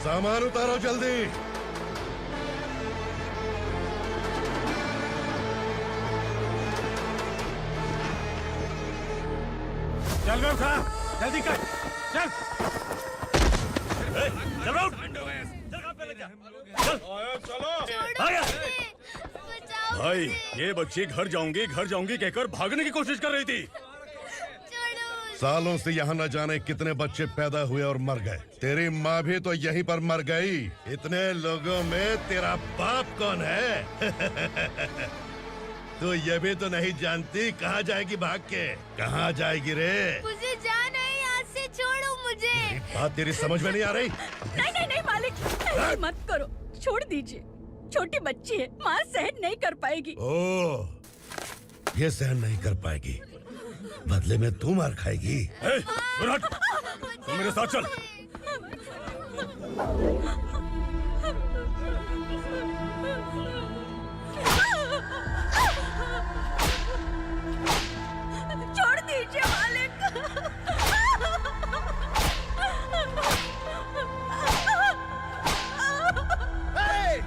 सामान उतारो जल्दी। चल बे उठा, जल्दी कर, चल। चल उठ, चल पे ले जा, चलो। भाई ये बच्ची घर जाऊंगी कहकर भागने की कोशिश कर रही थी। सालों से यहाँ न जाने कितने बच्चे पैदा हुए और मर गए। तेरी माँ भी तो यहीं पर मर गई। इतने लोगों में तेरा बाप कौन है? तो ये भी तो नहीं जानती कहाँ जाएगी भाग के? कहाँ जाएगी रे? मुझे जाना है, यहाँ से छोड़ो मुझे। बात तेरी समझ में नहीं आ रही? नहीं मालिक, ऐसे मत करो, छोड़ दीजिए। छोटी बच्ची है, माँ सहन नहीं कर पाएगी। ओह, ये सहन नहीं कर पाएगी, बदले में तू मार खाएगी। तू मेरे साथ चल। छोड़ दीजिए मालिक।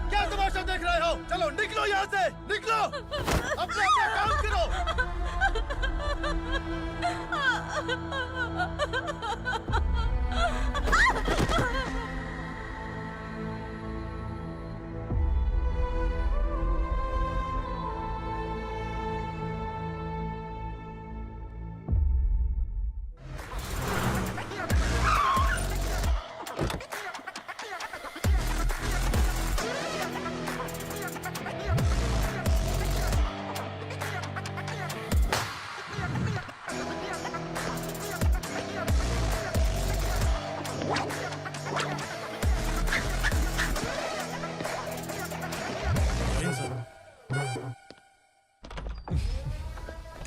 क्या तमाशा देख रहे हो? चलो निकलो यहाँ से, निकलो। अपना काम करो।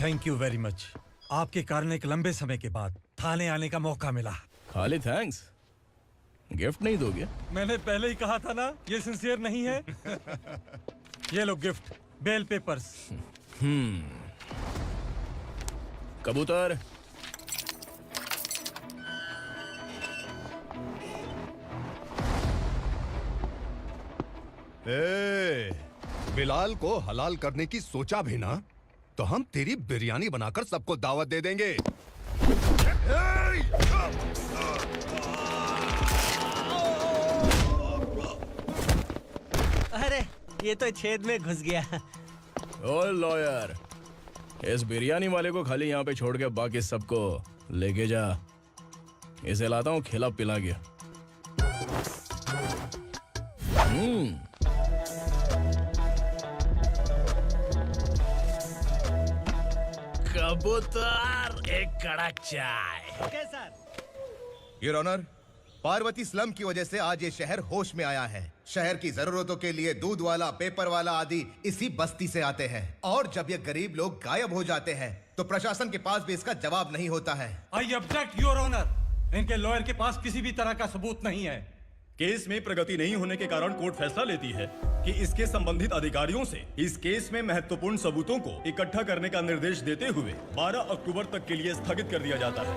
Thank you very much. आपके कारण एक लंबे समय के बाद थाने आने का मौका मिला। खाली थैंक्स, गिफ्ट नहीं दोगे? मैंने पहले ही कहा था ना, ये सिंसियर नहीं है। ये लो गिफ्ट, बेल पेपर्स। कबूतर। बिलाल को हलाल करने की सोचा भी ना, तो हम तेरी बिरयानी बनाकर सबको दावत दे देंगे। अरे ये तो छेद में घुस गया। ओ लॉयर, इस बिरयानी वाले को खाली यहाँ पे छोड़ के बाकी सबको लेके जा। इसे लाता हूँ खिला पिला के। कबूतर, एक कड़क चाय। Okay sir. Your honour, Parvati slum की वजह से आज ये शहर होश में आया है। शहर की जरूरतों के लिए दूध वाला, पेपर वाला आदि इसी बस्ती से आते हैं, और जब ये गरीब लोग गायब हो जाते हैं तो प्रशासन के पास भी इसका जवाब नहीं होता है। I object your honour. इनके लॉयर के पास किसी भी तरह का सबूत नहीं है। केस में प्रगति नहीं होने के कारण कोर्ट फैसला लेती है कि इसके संबंधित अधिकारियों से इस केस में महत्वपूर्ण सबूतों को इकट्ठा करने का निर्देश देते हुए 12 अक्टूबर तक के लिए स्थगित कर दिया जाता है।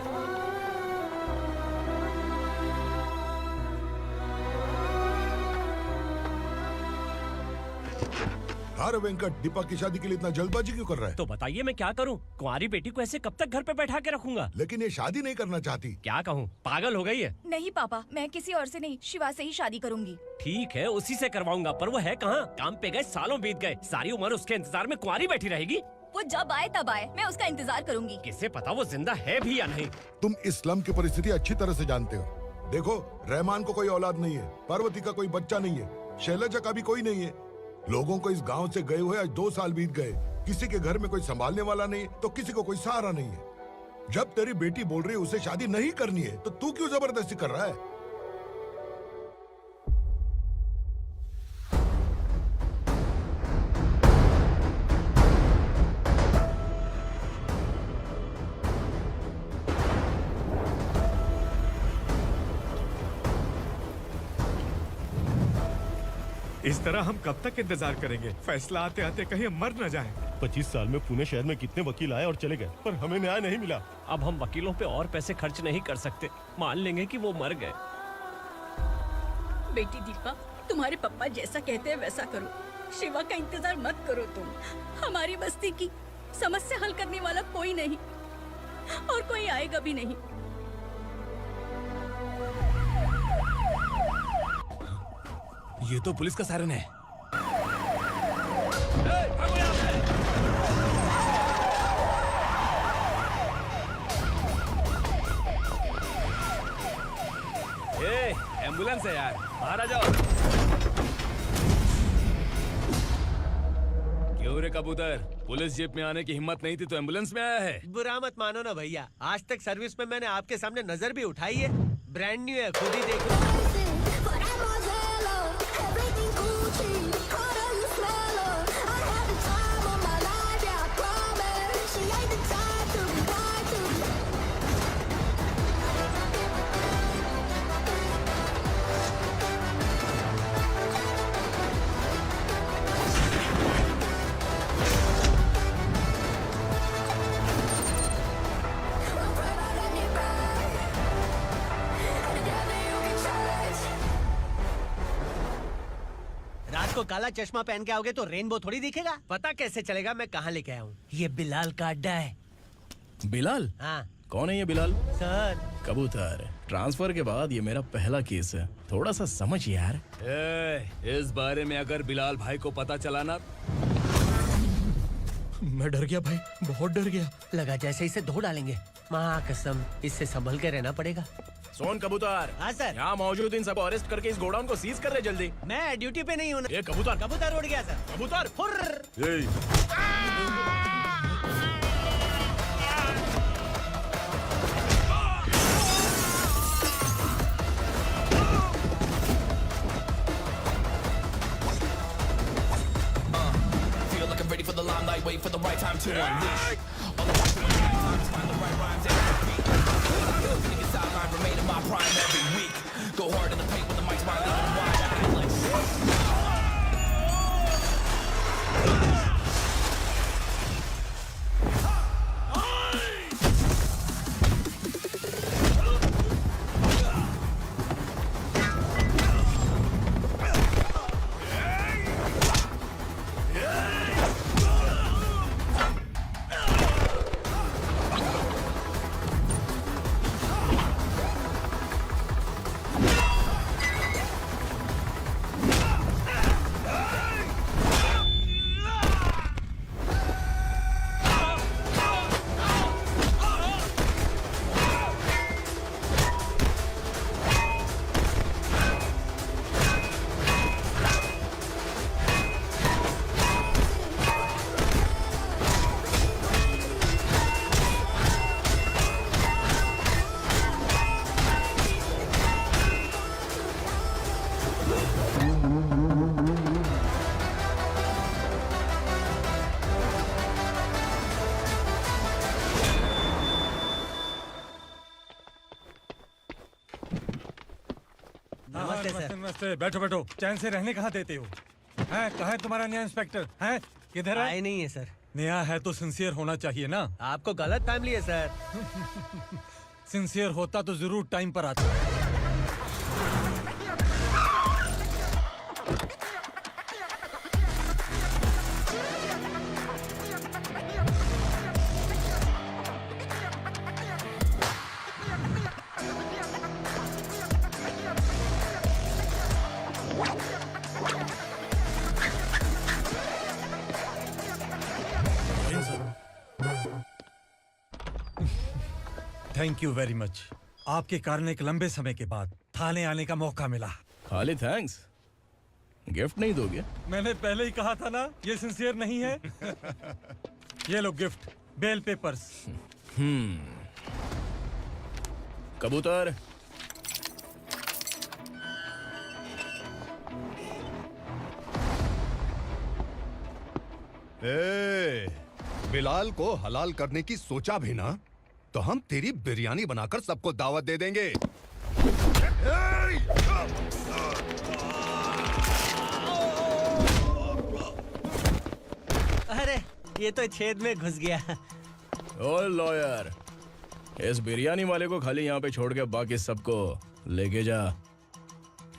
अरे वेंकट, दीपक की शादी के लिए इतना जल्दबाजी क्यों कर रहा है? तो बताइए मैं क्या करूं? कुंवारी बेटी को ऐसे कब तक घर पे बैठा के रखूंगा? लेकिन ये शादी नहीं करना चाहती। क्या कहूं, पागल हो गई है। नहीं पापा, मैं किसी और से नहीं, शिवा से ही शादी करूंगी। ठीक है, उसी से करवाऊंगा, पर वो है कहाँ? काम पे गए, सालों बीत गए, सारी उम्र उसके इंतजार में कुंवारी बैठी रहेगी। वो जब आए तब आए, मैं उसका इंतजार करूंगी। किसे पता वो जिंदा है भी या नहीं। तुम इस्लाम की परिस्थिति अच्छी तरह से जानते हो। देखो, रहमान को कोई औलाद नहीं है, पार्वती का कोई बच्चा नहीं है, शैलजा का भी कोई नहीं है। लोगों को इस गांव से गए हुए आज 2 साल बीत गए। किसी के घर में कोई संभालने वाला नहीं, तो किसी को कोई सहारा नहीं है। जब तेरी बेटी बोल रही है उसे शादी नहीं करनी है, तो तू क्यों जबरदस्ती कर रहा है? इस तरह हम कब तक इंतजार करेंगे? फैसला आते आते कहीं हम मर न जाएं। 25 साल में पुणे शहर में कितने वकील आए और चले गए, पर हमें न्याय नहीं मिला। अब हम वकीलों पे और पैसे खर्च नहीं कर सकते। मान लेंगे कि वो मर गए। बेटी दीपा, तुम्हारे पापा जैसा कहते हैं वैसा करो। शिवा का इंतजार मत करो तुम। हमारी बस्ती की समस्या हल करने वाला कोई नहीं और कोई आएगा भी नहीं। ये तो पुलिस का सायरन है। एम्बुलेंस है यार, बाहर आ जाओ। क्यों रे कबूतर, पुलिस जीप में आने की हिम्मत नहीं थी तो एम्बुलेंस में आया है? बुरा मत मानो ना भैया, आज तक सर्विस में मैंने आपके सामने नजर भी उठाई है। ब्रांड न्यू है, खुद ही देखो। रात को काला चश्मा पहन के आओगे तो रेनबो थोड़ी दिखेगा। पता कैसे चलेगा मैं कहाँ लेके आया हूँ? ये बिलाल का अड्डा है। बिलाल? हाँ। कौन है ये बिलाल? सर कबूतर, ट्रांसफर के बाद ये मेरा पहला केस है, थोड़ा सा समझ यार। इस बारे में अगर बिलाल भाई को पता चला ना। मैं डर गया भाई, बहुत डर गया। लगा जैसे इसे धो डालेंगे। माँ कसम, इससे संभल के रहना पड़ेगा। सोन कबूतर। हाँ सर। यहाँ मौजूद इन सबको अरेस्ट करके इस गोडाउन को सीज कर रहे जल्दी। मैं ड्यूटी पे नहीं हूँ। ये कबूतर। कबूतर उड़ गया सर। कबूतर Feel like I'm ready for the limelight, wait for the right time to unleash. All the time to find the right rhymes and beat. Feeling a sideline, remain in my prime every week. Go hard in the paint when the mic's mine, leave them wide. I feel like नमस्ते, बैठो बैठो। चैन से रहने कहाँ देते हो? हैं, कहाँ है तुम्हारा नया इंस्पेक्टर? हैं, किधर है? आए नहीं है सर। नया है तो सिंसियर होना चाहिए ना। आपको गलत फैमिली है सर। सिंसियर होता तो जरूर टाइम पर आता। Thank you very much. आपके कारण एक लंबे समय के बाद थाने आने का मौका मिला। खाली थैंक्स, गिफ्ट नहीं दोगे? मैंने पहले ही कहा था ना, ये सिंसियर नहीं है। ये लो गिफ्ट, बेल पेपर्स। कबूतर, बिलाल को हलाल करने की सोचा भी ना, तो हम तेरी बिरयानी बनाकर सबको दावत दे देंगे। अरे ये तो छेद में घुस गया। ओ लॉयर, इस बिरयानी वाले को खाली यहाँ पे छोड़ के बाकी सबको लेके जा।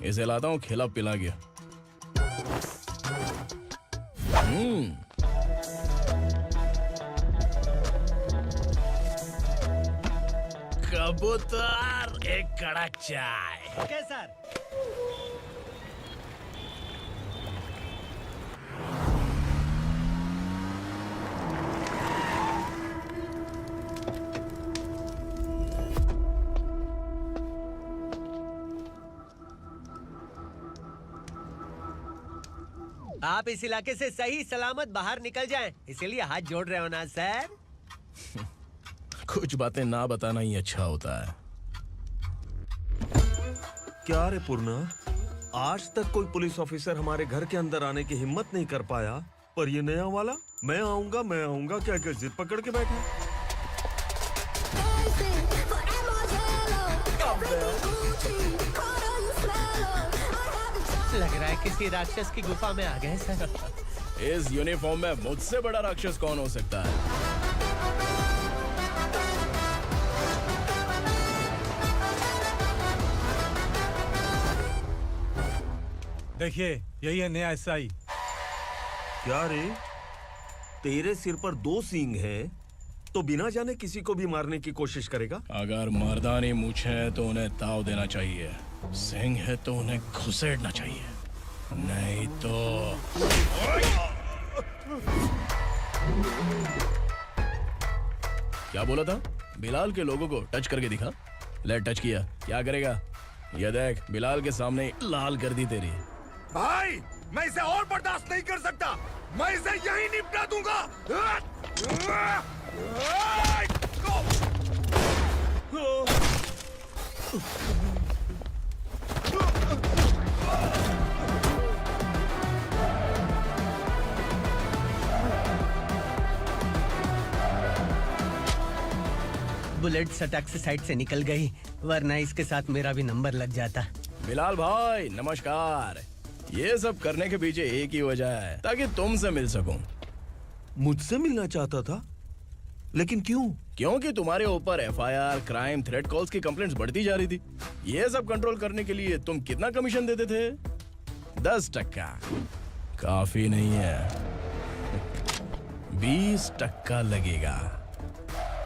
इसे लाता हूँ खिला पिला गया। कबूतर, एक कड़क चाय। Okay sir. आप इस इलाके से सही सलामत बाहर निकल जाएं, इसीलिए हाथ जोड़ रहे हो ना सर? कुछ बातें ना बताना ही अच्छा होता है। क्या रे पूर्णा, आज तक कोई पुलिस ऑफिसर हमारे घर के अंदर आने की हिम्मत नहीं कर पाया, पर ये नया वाला मैं आऊंगा क्या क्या जिद पकड़ के बैठा। लग रहा है किसी राक्षस की गुफा में आ गए सर। इस यूनिफॉर्म में मुझसे बड़ा राक्षस कौन हो सकता है? देखिए, यही है नया एसआई। क्या रे, तेरे सिर पर 2 सींग हैं, तो बिना जाने किसी को भी मारने की कोशिश करेगा? अगर मर्दानी मूंछ है तो उन्हें ताव देना चाहिए, सिंह है तो उन्हें घुसेड़ना चाहिए, नहीं तो। क्या बोला था? बिलाल के लोगों को टच करके दिखा। ले टच किया, क्या करेगा? ये देख, बिलाल के सामने लाल कर दी तेरी। भाई, मैं इसे और बर्दाश्त नहीं कर सकता, मैं इसे यहीं निपटा दूंगा। बुलेट सटक से साइड से निकल गई, वरना इसके साथ मेरा भी नंबर लग जाता। बिलाल भाई नमस्कार। ये सब करने के पीछे एक ही वजह है, ताकि तुमसे मिल सकूं। मुझसे मिलना चाहता था, लेकिन क्यों? क्योंकि तुम्हारे ऊपर एफआईआर, क्राइम, थ्रेट कॉल्स की कंप्लेंट्स बढ़ती जा रही थी। ये सब कंट्रोल करने के लिए तुम कितना कमीशन देते थे? 10%। काफी नहीं है, 20% लगेगा।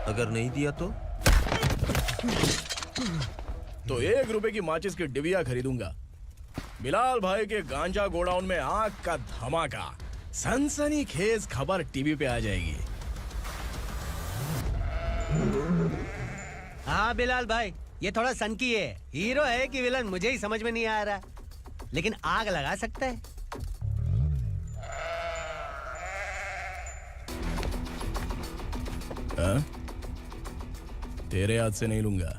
अगर नहीं दिया तो 1 रुपए की माचिस की डिबिया खरीदूंगा। बिलाल भाई के गांजा गोडाउन में आग का धमाका, सनसनीखेज खबर टीवी पे आ जाएगी। हाँ बिलाल भाई, ये थोड़ा सनकी है, हीरो है कि विलन मुझे ही समझ में नहीं आ रहा, लेकिन आग लगा सकता है। तेरे हाथ से नहीं लूंगा,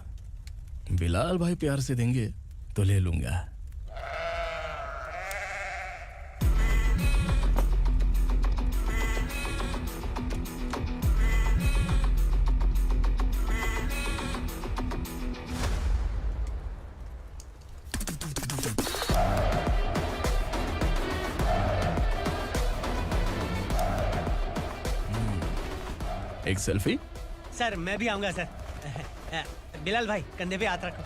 बिलाल भाई प्यार से देंगे तो ले लूंगा। एक सेल्फी? सर मैं भी आऊंगा सर। बिलाल भाई कंधे पे हाथ रखो।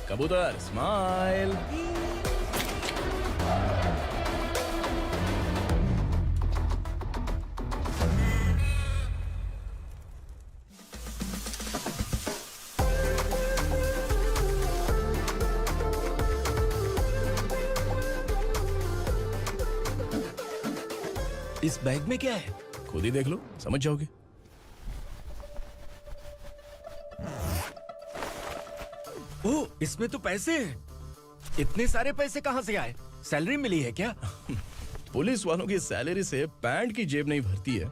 कबूतर स्माइल। इस बैग में क्या है? खुद ही देख लो, समझ जाओगे। ओह, इसमें तो पैसे हैं। इतने सारे पैसे कहां से आए? सैलरी मिली है क्या? पुलिस वालों की सैलरी से पैंट की जेब नहीं भरती है,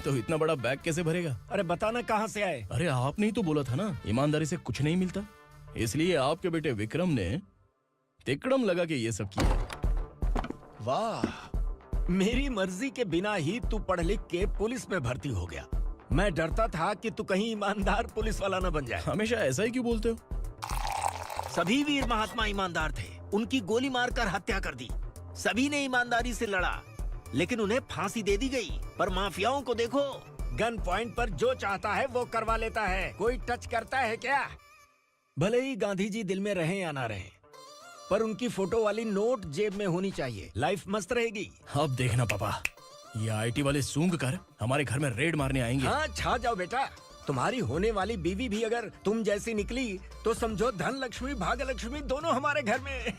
तो इतना बड़ा बैग कैसे भरेगा? अरे बताना कहां से आए? अरे आपने ही तो बोला था ना, ईमानदारी से कुछ नहीं मिलता, इसलिए आपके बेटे विक्रम ने तिकड़म लगा के ये सब किया। वाह, मेरी मर्जी के बिना ही तू पढ़ लिख के पुलिस में भर्ती हो गया। मैं डरता था कि तू कहीं ईमानदार पुलिस वाला न बन जाए। हमेशा ऐसा ही क्यों बोलते हो? सभी वीर महात्मा ईमानदार थे, उनकी गोली मारकर हत्या कर दी। सभी ने ईमानदारी से लड़ा, लेकिन उन्हें फांसी दे दी गई। पर माफियाओं को देखो, गन पॉइंट पर जो चाहता है वो करवा लेता है। कोई टच करता है क्या? भले ही गांधी जी दिल में रहे या ना रहे, पर उनकी फोटो वाली नोट जेब में होनी चाहिए। लाइफ मस्त रहेगी। अब देखना पापा, ये आईटी वाले सूंघ कर हमारे घर में रेड मारने आएंगे। हाँ, छा जाओ बेटा। तुम्हारी होने वाली बीवी भी अगर तुम जैसी निकली तो समझो धन लक्ष्मी भाग्य लक्ष्मी दोनों हमारे घर में।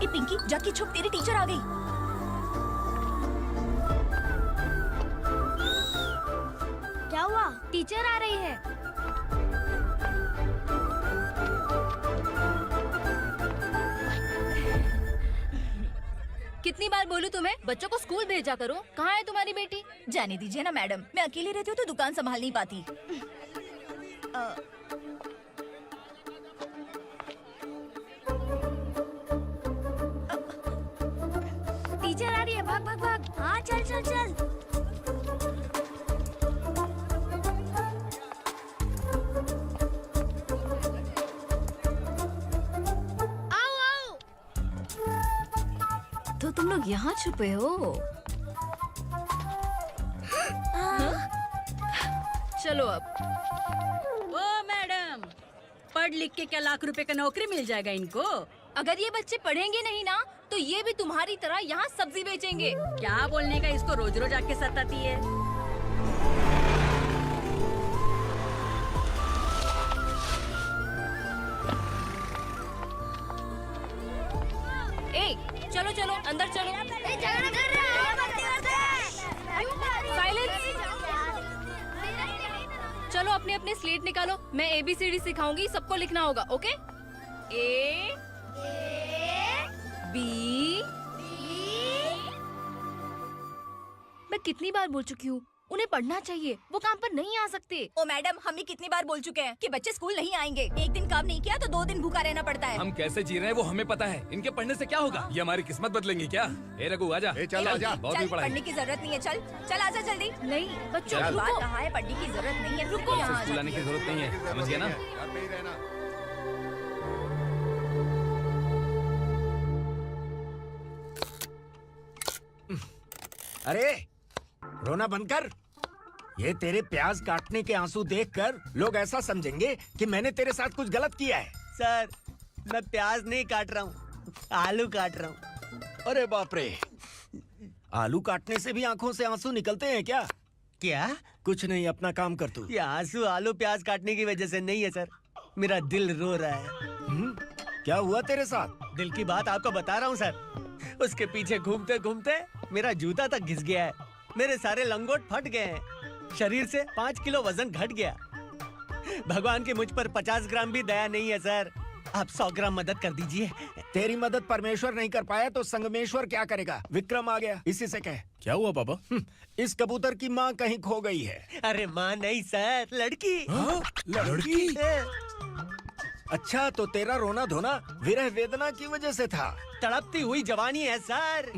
पिंकी, जाके छुप, तेरी टीचर आ गई। क्या हुआ? टीचर आ रही है। कितनी बार बोलूं तुम्हें बच्चों को स्कूल भेजा करो। कहाँ है तुम्हारी बेटी? जाने दीजिए ना मैडम, मैं अकेली रहती हूँ तो दुकान संभाल नहीं पाती। टीचर आ रही है, भाग भाग भाग। हाँ चल चल चल। आओ आओ। तो तुम लोग यहाँ छुपे हो? चलो अब। ओ मैडम, पढ़ लिख के क्या लाख रुपए का नौकरी मिल जाएगा इनको? अगर ये बच्चे पढ़ेंगे नहीं ना तो ये भी तुम्हारी तरह यहाँ सब्जी बेचेंगे। क्या बोलने का, इसको रोज रोज आके सताती है। ए, चलो चलो अंदर चलो। साइलेंस। चलो अपने अपने स्लेट निकालो। मैं ABCD सिखाऊंगी, सबको लिखना होगा। ओके? A B। मैं कितनी बार बोल चुकी हूँ, उन्हें पढ़ना चाहिए, वो काम पर नहीं आ सकते। ओ मैडम, हम भी कितनी बार बोल चुके हैं कि बच्चे स्कूल नहीं आएंगे। एक दिन काम नहीं किया तो 2 दिन भूखा रहना पड़ता है। हम कैसे जी रहे हैं वो हमें पता है। इनके पढ़ने से क्या होगा? ये हमारी किस्मत बदलेंगी क्या? ए रघु आजा। चल आजा। बहुत भी पढ़ाई। पढ़ने की जरूरत नहीं है। चल चल आजा जल्दी। नहीं बच्चों चल। रुको। कहा है पढ़ने की जरूरत नहीं है। रुको, यहाँ आ स्कूल आने की जरूरत नहीं है, समझ गया ना? घर पे ही रहना। अरे रोना बंद कर। ये तेरे प्याज काटने के आंसू देखकर लोग ऐसा समझेंगे कि मैंने तेरे साथ कुछ गलत किया है। सर, मैं प्याज नहीं काट रहा हूँ, आलू काट रहा हूँ। अरे बाप रे, आलू काटने से भी आंखों से आंसू निकलते हैं क्या? क्या? कुछ नहीं, अपना काम कर तू। ये आंसू आलू प्याज काटने की वजह से नहीं है सर, मेरा दिल रो रहा है। क्या हुआ तेरे साथ? दिल की बात आपको बता रहा हूँ सर। उसके पीछे घूमते घूमते मेरा जूता तक घिस गया है, मेरे सारे लंगोट फट गए हैं, शरीर से 5 किलो वजन घट गया। भगवान की मुझ पर 50 ग्राम भी दया नहीं है सर, आप 100 ग्राम मदद कर दीजिए। तेरी मदद परमेश्वर नहीं कर पाया तो संगमेश्वर क्या करेगा? विक्रम आ गया, इसी से कह। क्या हुआ पापा? इस कबूतर की माँ कहीं खो गई है। अरे माँ नहीं सर, लड़की। लड़की? अच्छा, तो तेरा रोना धोना विरह वेदना की वजह से था। तड़पती हुई जवानी है सर।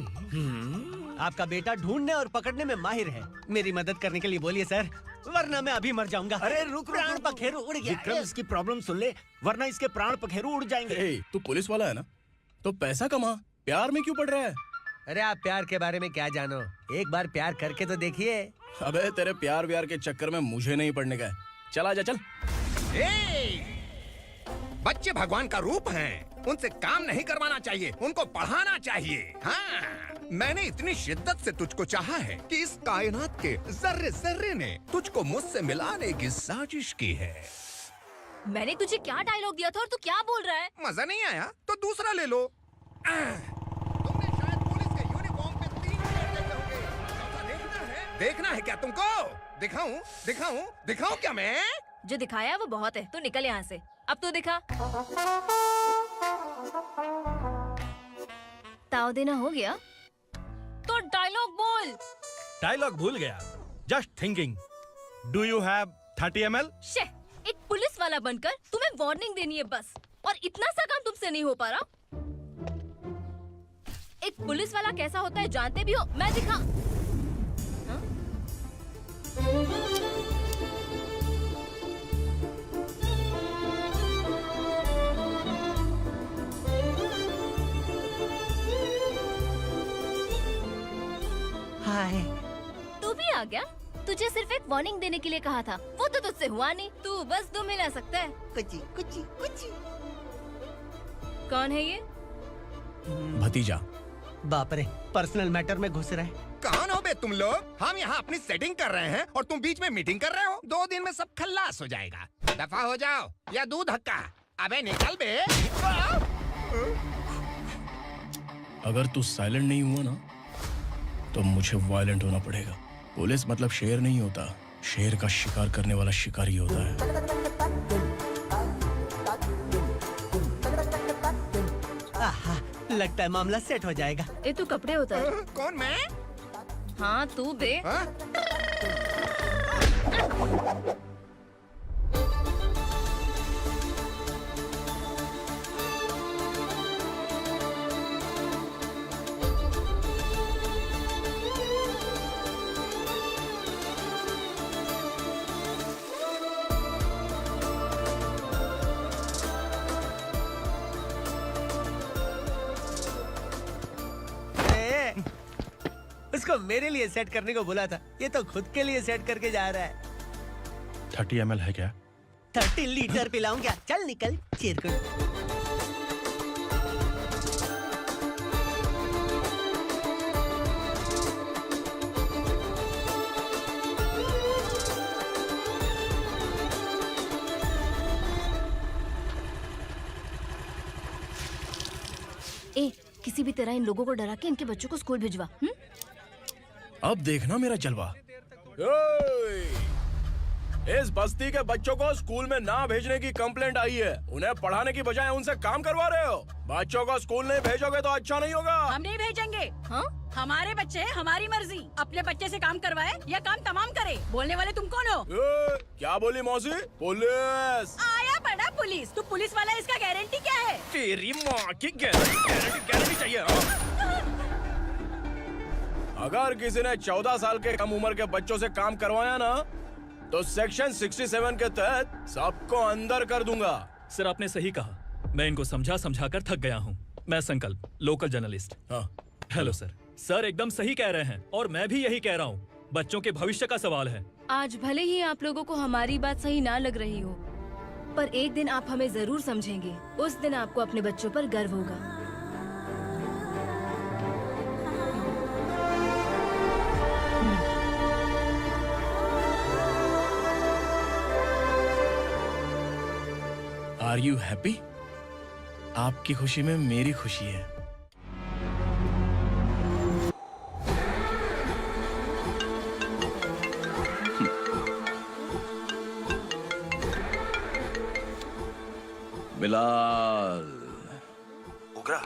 आपका बेटा ढूंढने और पकड़ने में माहिर है, मेरी मदद करने के लिए बोलिए सर, वरना मैं अभी मर जाऊंगा। अरे रुक, प्राण पखेरु उड़ गया। विक्रम, इसकी प्रॉब्लम सुन ले, वरना इसके प्राण पखेरु उड़ जाएंगे। ए, तू पुलिस वाला है ना, तो पैसा कमा, प्यार में क्यों पड़ रहा है? अरे आप प्यार के बारे में क्या जानो, एक बार प्यार करके तो देखिए। अबे तेरे प्यार व्यार के चक्कर में मुझे नहीं पड़ने का है। चल आजा चल। बच्चे भगवान का रूप हैं, उनसे काम नहीं करवाना चाहिए, उनको पढ़ाना चाहिए। हाँ, मैंने इतनी शिद्दत से तुझको चाहा है कि इस कायनात के जर्रे जर्रे ने तुझको मुझसे मिलाने की साजिश की है। मैंने तुझे क्या डायलॉग दिया था और तू क्या बोल रहा है? मजा नहीं आया तो दूसरा ले लो। तुमने शायद पुलिस के यूनिफॉर्म पे 3 शेर देखे होंगे। चौथा देखना है क्या तुमको? दिखाऊं दिखाऊं दिखाऊं क्या मैं? जो दिखाया वो बहुत है, तू निकल यहाँ से। अब तू दिखा। ताव देना हो गया तो डायलॉग बोल। डायलॉग भूल गया। Just thinking, do you have 30 ml? शे, एक पुलिस वाला बनकर तुम्हें वार्निंग देनी है बस। और इतना सा काम तुमसे नहीं हो पा रहा? एक पुलिस वाला कैसा होता है जानते भी हो? मैं दिखा। हाँ? हाय। तू भी आ गया? तुझे सिर्फ एक वार्निंग देने के लिए कहा था, वो तो तुझसे हुआ नहीं। तू बस 2 मिला सकता है। कुची कुची कुची। कौन है ये? भतीजा। बाप रे, पर्सनल मैटर में घुस रहे। कौन हो बे तुम लोग? हम यहाँ अपनी सेटिंग कर रहे हैं और तुम बीच में मीटिंग कर रहे हो। 2 दिन में सब खल्लास हो जाएगा। दफा हो जाओ या दूध हक्का। अबे निकल बे। अगर तू साइलेंट नहीं हुआ ना तो मुझे वायलेंट होना पड़ेगा। पुलिस मतलब शेर नहीं होता, शेर का शिकार करने वाला शिकारी होता है। आहा, लगता है मामला सेट हो जाएगा। ये तू कपड़े उतार। कौन मैं? हाँ तू बे। उसको मेरे लिए सेट करने को बोला था, ये तो खुद के लिए सेट करके जा रहा है। 30 ml है क्या? 30 लीटर पिलाऊं क्या? चल निकल चिरकुट। ए, किसी भी तरह इन लोगों को डरा के इनके बच्चों को स्कूल भिजवा। अब देखना मेरा जलवा। इस बस्ती के बच्चों को स्कूल में ना भेजने की कंप्लेंट आई है। उन्हें पढ़ाने की बजाय उनसे काम करवा रहे हो। बच्चों को स्कूल नहीं भेजोगे तो अच्छा नहीं होगा। हम नहीं भेजेंगे। हाँ? हमारे बच्चे हमारी मर्जी। अपने बच्चे से काम करवाए या काम तमाम करे। बोलने वाले तुम कौन हो? क्या बोली मौसी? पुलिस आया बड़ा पुलिस। तू पुलिस वाला, इसका गारंटी क्या है? तेरी माँ की गारंटी चाहिए। अगर किसी ने 14 साल के कम उम्र के बच्चों से काम करवाया ना तो सेक्शन 67 के तहत सबको अंदर कर दूंगा। सर आपने सही कहा। मैं इनको समझा कर थक गया हूँ। मैं संकल्प, लोकल जर्नलिस्ट। हाँ। Hello sir. सर एकदम सही कह रहे हैं और मैं भी यही कह रहा हूँ। बच्चों के भविष्य का सवाल है। आज भले ही आप लोगों को हमारी बात सही ना लग रही हो, पर एक दिन आप हमें जरूर समझेंगे। उस दिन आपको अपने बच्चों पर गर्व होगा। Are you happy? आपकी खुशी में मेरी खुशी है। बिलाल। उग्रा,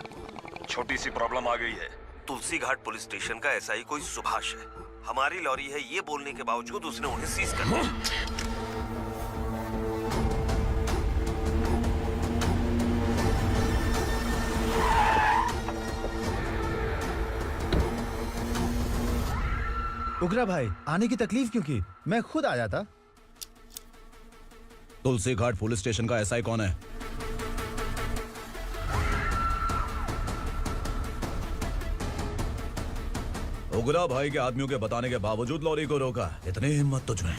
छोटी सी प्रॉब्लम आ गई है। तुलसी घाट पुलिस स्टेशन का एसआई कोई सुभाष है। हमारी लॉरी है ये बोलने के बावजूद उसने उन्हें सीज कर दिया। उग्रा भाई, आने की तकलीफ क्यों की? मैं खुद आ जाता। तुलसी घाट पुलिस स्टेशन का एसआई कौन है? उग्रा भाई के आदमियों के बताने के बावजूद लॉरी को रोका। इतनी हिम्मत तुझमें?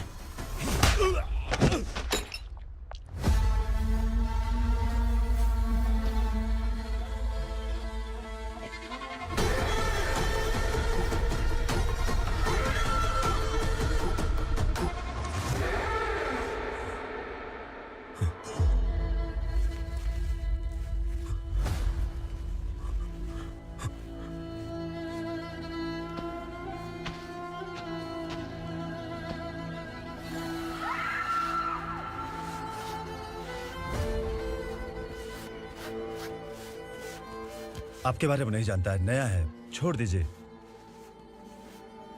आपके बारे में नहीं जानता है, नया है, छोड़ दीजिए।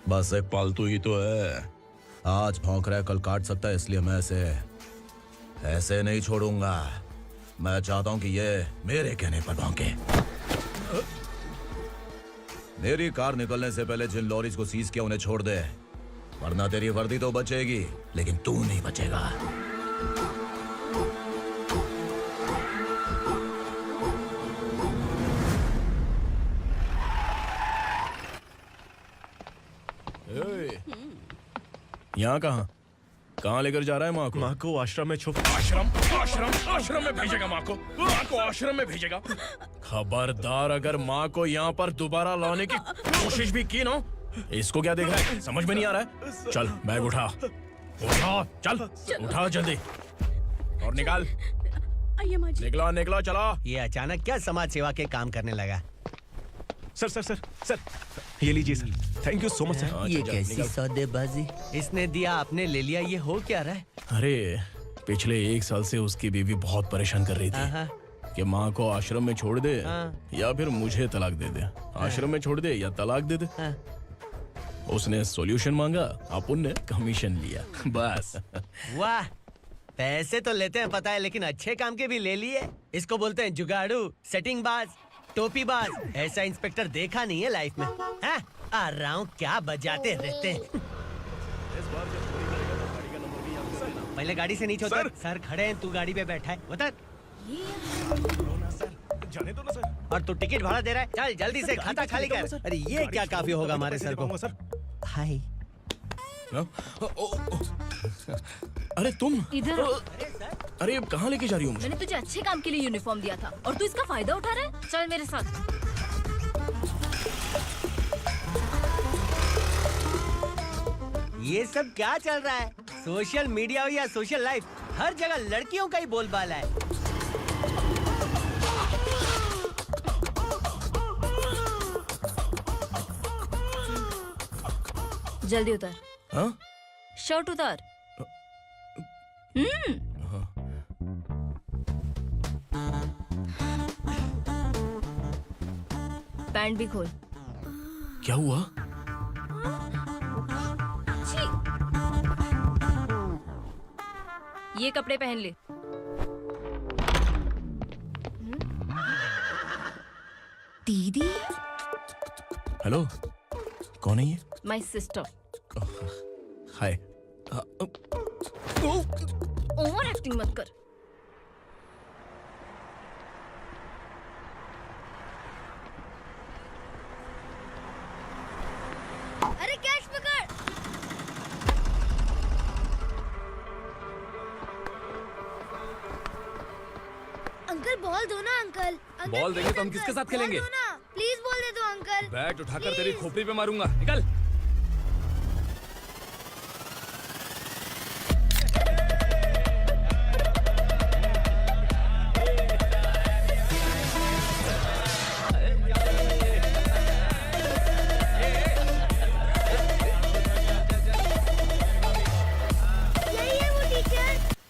बस एक पालतू ही तो है। आज भौंक रहा है, कल काट सकता है, इसलिए मैं ऐसे नहीं छोड़ूंगा। मैं चाहता हूं कि ये मेरे कहने पर भौंके। मेरी कार निकलने से पहले जिन लॉरीज को सीज किया उन्हें छोड़ दे, वरना तेरी वर्दी तो बचेगी लेकिन तू नहीं बचेगा। यहाँ कहाँ लेकर जा रहा है माँ को? माँ को आश्रम में छुप। आश्रम में भेजेगा माँ को? माँ को आश्रम में भेजेगा? खबरदार, अगर माँ को यहाँ पर दोबारा लाने की कोशिश भी की ना, इसको क्या देख रहा है? समझ में नहीं आ रहा है? चल बैग उठा, चल उठा जल्दी और निकाल। आइए माँ जी। निकला चला। ये अचानक क्या समाज सेवा के काम करने लगा? सर ये लीजिए sir. Thank you so much sir. ये कैसी सौदेबाजी? इसने दिया आपने ले लिया, ये हो क्या रहा है? अरे पिछले 1 साल से उसकी बीवी बहुत परेशान कर रही थी कि माँ को आश्रम में छोड़ दे या फिर मुझे तलाक दे दे। आश्रम में छोड़ दे या तलाक दे दे। उसने सॉल्यूशन मांगा, अपन ने कमीशन लिया, बस। वाह, पैसे तो लेते हैं पता है, लेकिन अच्छे काम के भी ले लिए। इसको बोलते हैं जुगाड़ू, सेटिंग बाज, टोपी बाज। ऐसा इंस्पेक्टर देखा नहीं है लाइफ में। हाँ? आ रहा हूँ, क्या बजाते रहते हैं। पहले गाड़ी से नीचे उतर। सर खड़े हैं, तू गाड़ी पे बैठा है, उतर। जाने दो ना सर। और तू टिकट भाड़ा दे रहा है? चल जल्दी से खाता खाली कर। अरे ये क्या काफी होगा हमारे सर को। हाय। अरे तुम इधर। अरे अब कहाँ लेके जा रही हो मुझे? मैंने तुझे अच्छे काम के लिए यूनिफॉर्म दिया था और तू इसका फायदा उठा रहा है। चल मेरे साथ। ये सब क्या चल रहा है? सोशल मीडिया हो या सोशल लाइफ, हर जगह लड़कियों का ही बोलबाला है। जल्दी उतर। हाँ? शर्ट उतार। पैंट भी खोल। क्या हुआ? ये कपड़े पहन ले। दीदी। हेलो, कौन है ये? My sister. Hi. Over acting मत कर। अरे कैच पकड़। अंकल बॉल दो ना अंकल। बॉल देंगे तो हम किसके साथ खेलेंगे? प्लीज बॉल दे दो अंकल। बैट उठाकर तेरी खोपड़ी पे मारूंगा, निकल।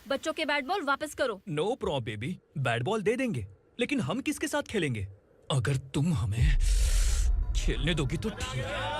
बच्चों के बैट बॉल वापस करो। No problem baby, bat ball दे देंगे, लेकिन हम किसके साथ खेलेंगे? अगर तुम हमें खेलने दोगी तो ठीक है।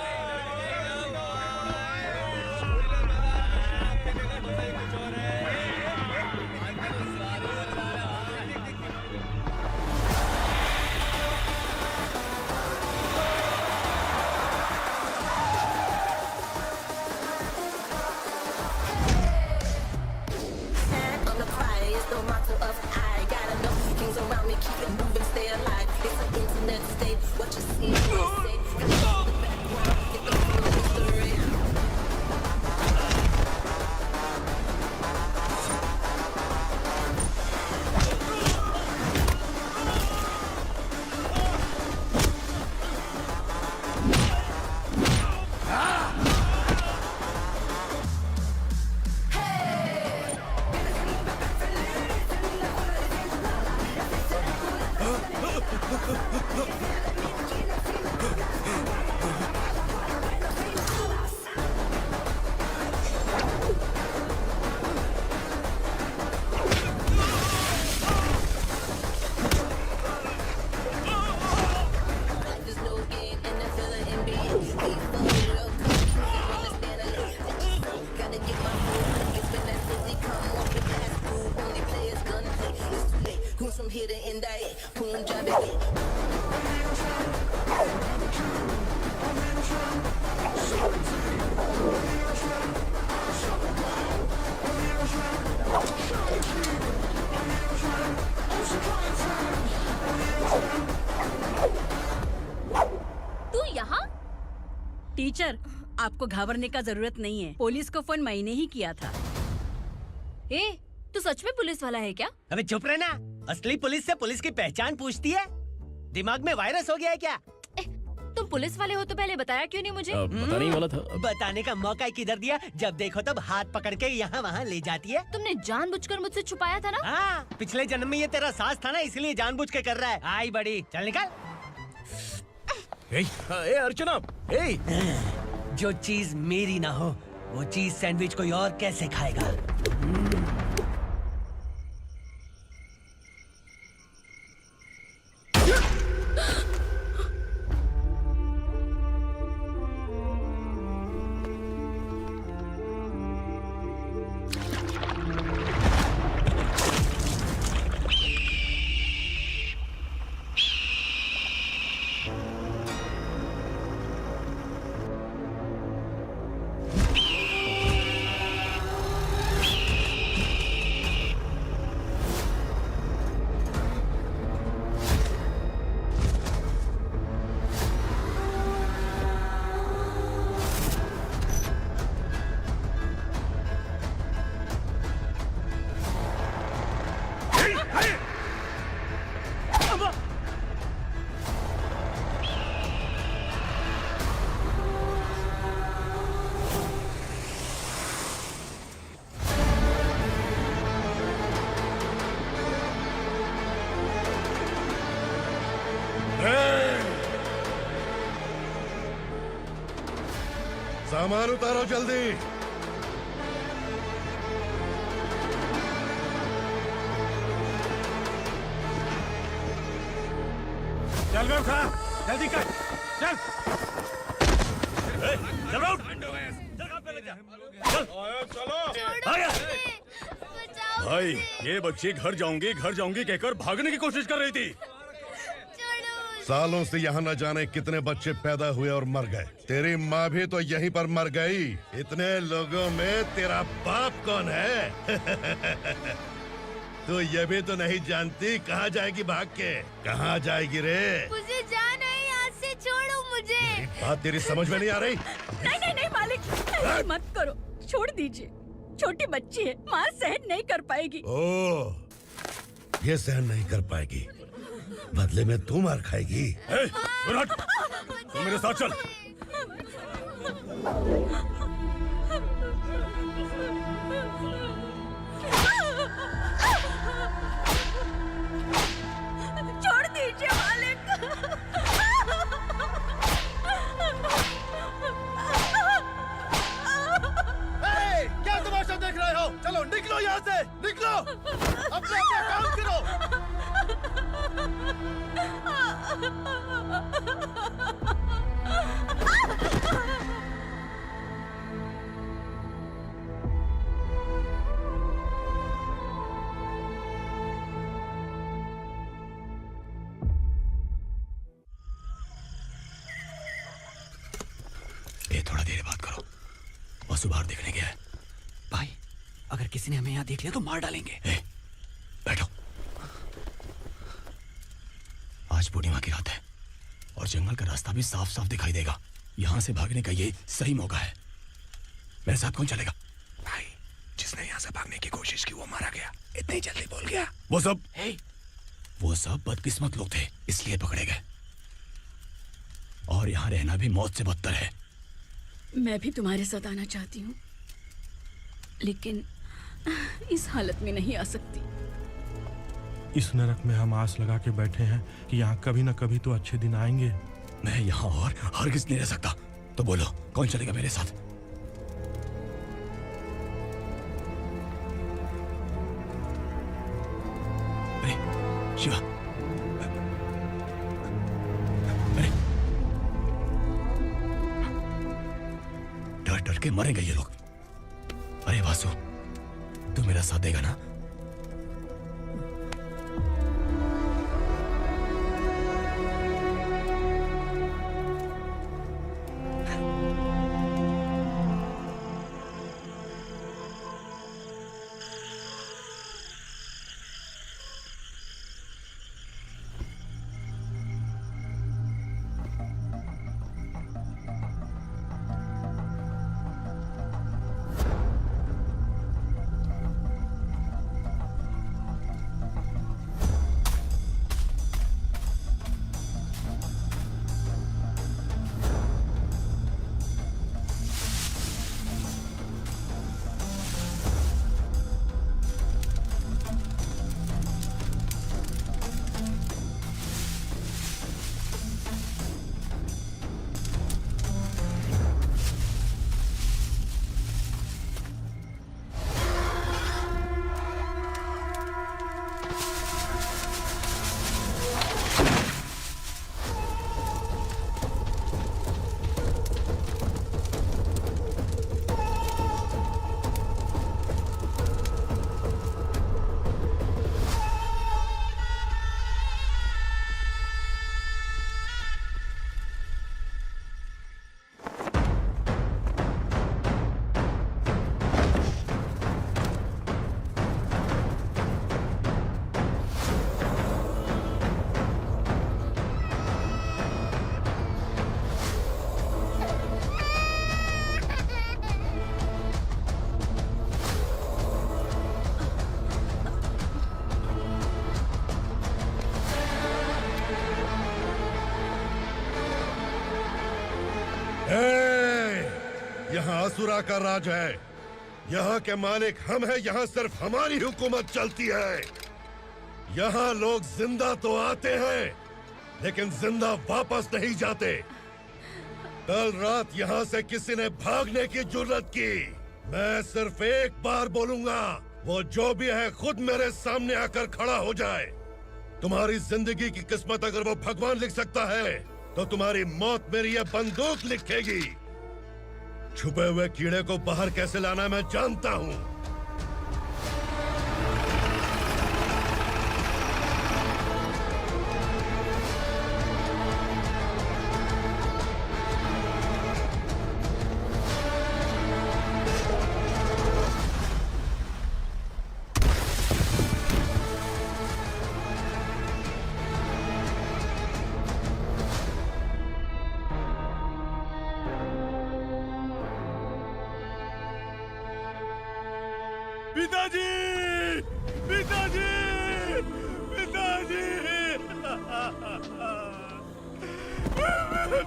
Goons from here to Indicted, Punjabi. तू यहाँ? टीचर, आपको घबराने का जरूरत नहीं है। पुलिस को फोन मैंने ही किया था। ए, तू सच में पुलिस वाला है क्या? अबे चुप रहना। असली पुलिस से पुलिस की पहचान पूछती है? दिमाग में वायरस हो गया है क्या? तुम पुलिस वाले हो तो पहले बताया क्यों नहीं मुझे? बताने ही वाला था। बताने का मौका किधर दिया? जब देखो तब हाथ पकड़ के यहाँ वहाँ ले जाती है। तुमने जानबूझकर मुझसे छुपाया था ना? हाँ, पिछले जन्म में ये तेरा सास था ना, इसलिए जानबूझ के कर रहा है। आई बड़ी, चल निकल। ए अर्चना, जो चीज मेरी ना हो, वो चीज सैंडविच कोई और कैसे खाएगा? सामान उतारो जल्दी। चल गो खा, जल्दी कर, चल। चलो भाई, ये बच्ची घर जाऊंगी कहकर भागने की कोशिश कर रही थी। सालों से यहाँ न जाने कितने बच्चे पैदा हुए और मर गए। तेरी माँ भी तो यहीं पर मर गई। इतने लोगों में तेरा बाप कौन है? तो ये भी तो नहीं जानती कहाँ जाएगी भाग के? कहाँ जाएगी रे? मुझे जाना है यहाँ से, छोड़ो मुझे। बात तेरी समझ में नहीं आ रही? नहीं मालिक, ऐसे मत करो, छोड़ दीजिए। छोटी बच्ची है, माँ सहन नहीं कर पाएगी। ओह, ये सहन नहीं कर पाएगी, बदले में तू मार खाएगी। विराट, तू मेरे साथ चल। छोड़ दीजिए मालिक। क्या तमाशा देख रहे हो? चलो निकलो यहाँ से, निकलो। अपना काम करो। थोड़ा देर बात करो। वसु बाहर देखने गया है। भाई, अगर किसी ने हमें यहाँ देख लिया तो मार डालेंगे। बैठो। आज पूर्णिमा की रात है और जंगल का रास्ता भी साफ साफ दिखाई देगा। यहाँ से भागने का ये सही मौका है। मेरे साथ कौन चलेगा? भाई, जिसने यहाँ से भागने की कोशिश की वो मारा गया। इतनी जल्दी बोल गया। वो सब बदकिस्मत लोग थे, इसलिए पकड़े गए। और यहाँ रहना भी मौत से बदतर है। मैं भी तुम्हारे साथ आना चाहती हूँ, लेकिन इस हालत में नहीं आ सकती। इस नरक में हम आस लगा के बैठे हैं कि यहाँ कभी न कभी तो अच्छे दिन आएंगे। मैं यहाँ और हरगिज़ नहीं रह सकता। तो बोलो, कौन चलेगा मेरे साथ? अरे शिवा, अरे डर डर के मरेंगे ये लोग। अरे वासु, तू मेरा साथ देगा ना? यहाँ असुरा का राज है। यहाँ के मालिक हम हैं। यहाँ सिर्फ हमारी हुकूमत चलती है। यहाँ लोग जिंदा तो आते हैं लेकिन जिंदा वापस नहीं जाते। कल रात यहाँ से किसी ने भागने की जुर्रत की, मैं सिर्फ एक बार बोलूंगा, वो जो भी है खुद मेरे सामने आकर खड़ा हो जाए। तुम्हारी जिंदगी की किस्मत अगर वो भगवान लिख सकता है तो तुम्हारी मौत मेरी ये बंदूक लिखेगी। छुपे हुए कीड़े को बाहर कैसे लाना मैं जानता हूँ। पिताजी, पिताजी, पिताजी,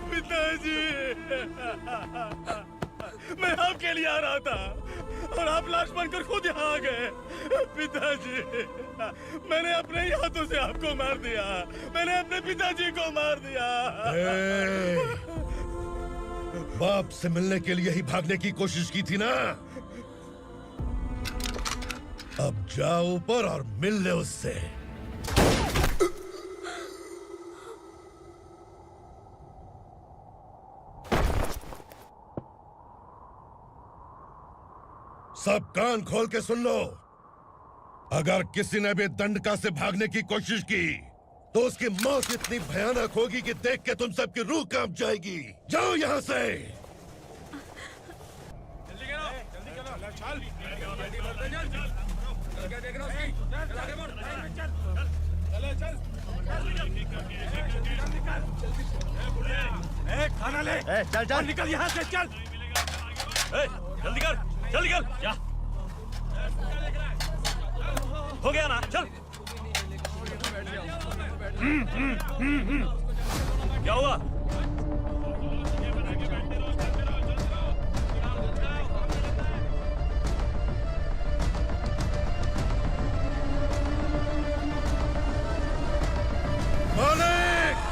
पिताजी, मैं आपके लिए आ रहा था और आप लाश बनकर खुद यहाँ आ गए। पिताजी, मैंने अपने ही हाथों से आपको मार दिया। मैंने अपने पिताजी को मार दिया। बाप से मिलने के लिए ही भागने की कोशिश की थी ना? अब जाओ ऊपर और मिल ले उससे। सब कान खोल के सुन लो। अगर किसी ने भी दंडका से भागने की कोशिश की तो उसकी मौत इतनी भयानक होगी कि देख के तुम सबकी रूह कांप जाएगी। जाओ यहाँ से। खाना ले। चल चल निकल यहाँ से, चल। जल्दी कर, जल्दी कर। क्या हो गया ना? चल। क्या हुआ? मालिक!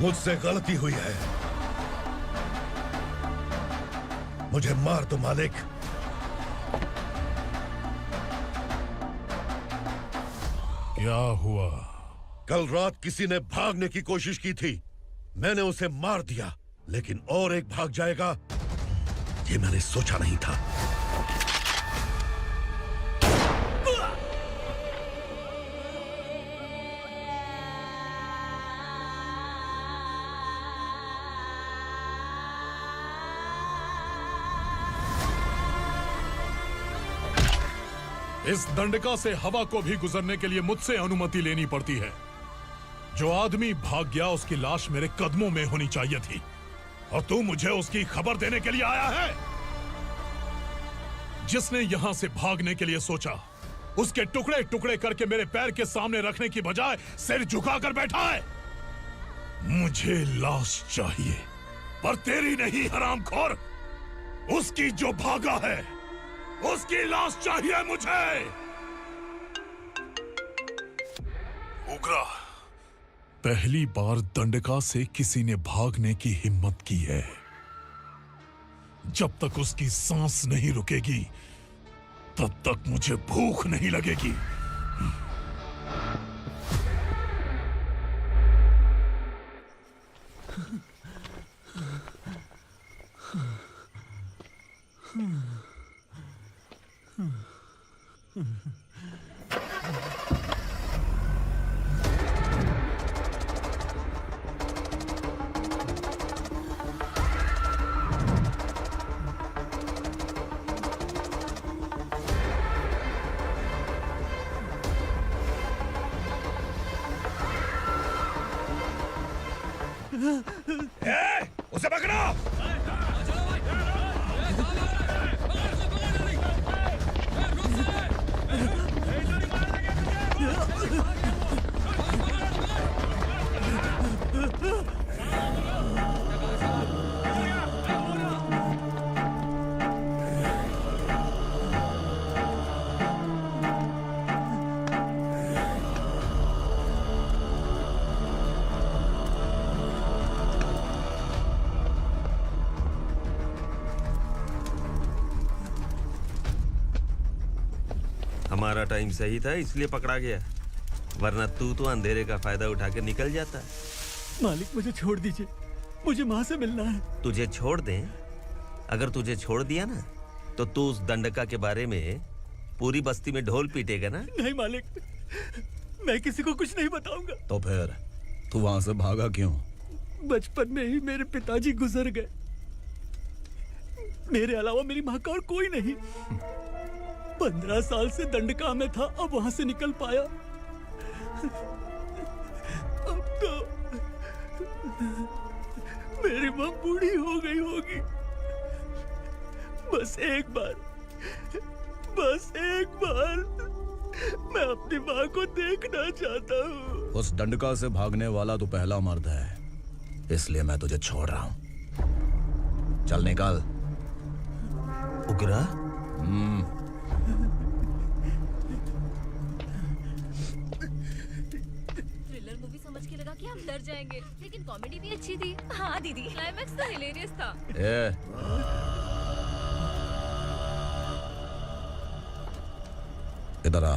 मुझसे गलती हुई है, मुझे मार दो मालिक। क्या हुआ? कल रात किसी ने भागने की कोशिश की थी, मैंने उसे मार दिया, लेकिन और एक भाग जाएगा ये मैंने सोचा नहीं था। इस दंडका से हवा को भी गुजरने के लिए मुझसे अनुमति लेनी पड़ती है। जो आदमी भाग गया उसकी लाश मेरे कदमों में होनी चाहिए थी, और तू मुझे उसकी खबर देने के लिए आया है। जिसने यहां से भागने के लिए सोचा, उसके टुकड़े टुकड़े करके मेरे पैर के सामने रखने की बजाय सिर झुकाकर बैठा है। मुझे लाश चाहिए, पर तेरी नहीं हरामखोर, उसकी जो भागा है उसकी लाश चाहिए मुझे। उग्रा, पहली बार दंडका से किसी ने भागने की हिम्मत की है। जब तक उसकी सांस नहीं रुकेगी तब तक मुझे भूख नहीं लगेगी। उसे पकड़ो। हमारा टाइम सही था इसलिए पकड़ा गया, वरना तू तो अंधेरे का फायदा उठा के निकल जाता। मालिक मुझे छोड़ दीजिए, मुझे माँ से मिलना है। तुझे छोड़ दें? अगर तुझे छोड़ दिया ना तो तू उस दंडका के बारे में पूरी बस्ती में ढोल पीटेगा ना। नहीं मालिक, मैं किसी को कुछ नहीं बताऊंगा। तो फिर तू वहां से भागा क्यों? बचपन में ही मेरे पिताजी गुजर गए, मेरे अलावा मेरी माँ का और कोई नहीं। 15 साल से दंडका में था, अब वहां से निकल पाया। अब तो मेरी माँ बूढ़ी हो गई होगी। बस एक बार मैं अपनी माँ को देखना चाहता हूँ। उस दंडका से भागने वाला तो पहला मर्द है, इसलिए मैं तुझे छोड़ रहा हूँ। चल निकल। उग्रा? थ्रिलर मूवी समझ के लगा कि हम डर जाएंगे, लेकिन कॉमेडी भी अच्छी थी। हाँ दीदी, क्लाइमैक्स तो हिलेरियस था। इधर आ।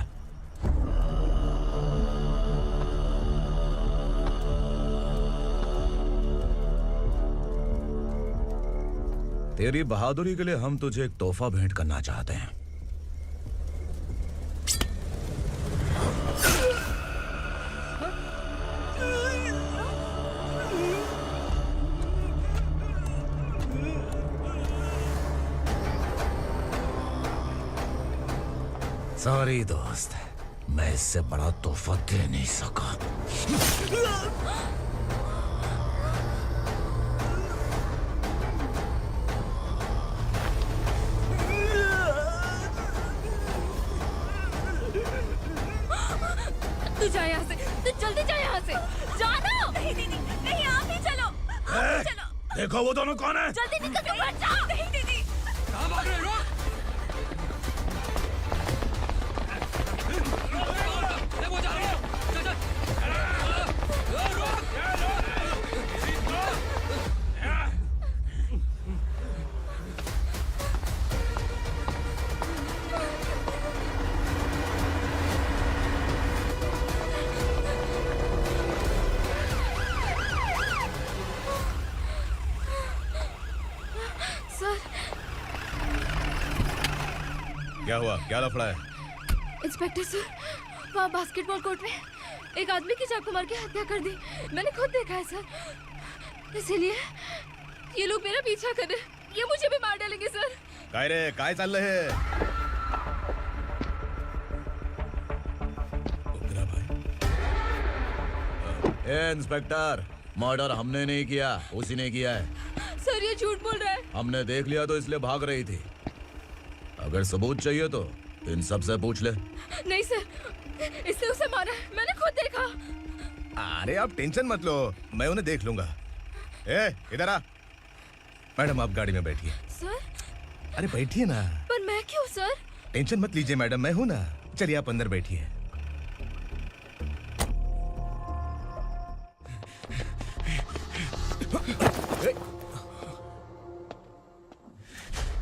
तेरी बहादुरी के लिए हम तुझे एक तोहफा भेंट करना चाहते हैं। सॉरी दोस्त, मैं इससे बड़ा तोहफा दे नहीं सका। तू जा यहाँ से, तू जल्दी जा यहाँ से। जानो। नहीं दीदी, नहीं आप ही चलो। आप ही चलो। देखो वो दोनों कौन है? जल्दी निकल के मत जाओ। नहीं दीदी। कहाँ भाग रहे हो? क्या हुआ? क्या लफड़ा है? इंस्पेक्टर सर, वहाँ बास्केटबॉल कोर्ट में एक आदमी की चाकू मार के हत्या कर दी। मैंने खुद देखा है सर, इसीलिए ये लोग मेरा पीछा कर रहे हैं। ये मुझे भी मार डालेंगे सर। काय रे, काय चाललंय हे? ए इंस्पेक्टर, मर्डर हमने नहीं किया, उसी ने किया है। सर ये झूठ बोल रहा है। हमने देख लिया तो इसलिए भाग रही थी। अगर सबूत चाहिए तो इन सब से पूछ ले। नहीं सर, इसने उसे मारा है, मैंने खुद देखा। अरे आप टेंशन मत लो, मैं उन्हें देख लूंगा। ए, इधर आ। मैडम आप गाड़ी में बैठिए। सर? अरे बैठिए ना। पर मैं क्यों सर? टेंशन मत लीजिए मैडम, मैं हूं ना। चलिए आप अंदर बैठिए।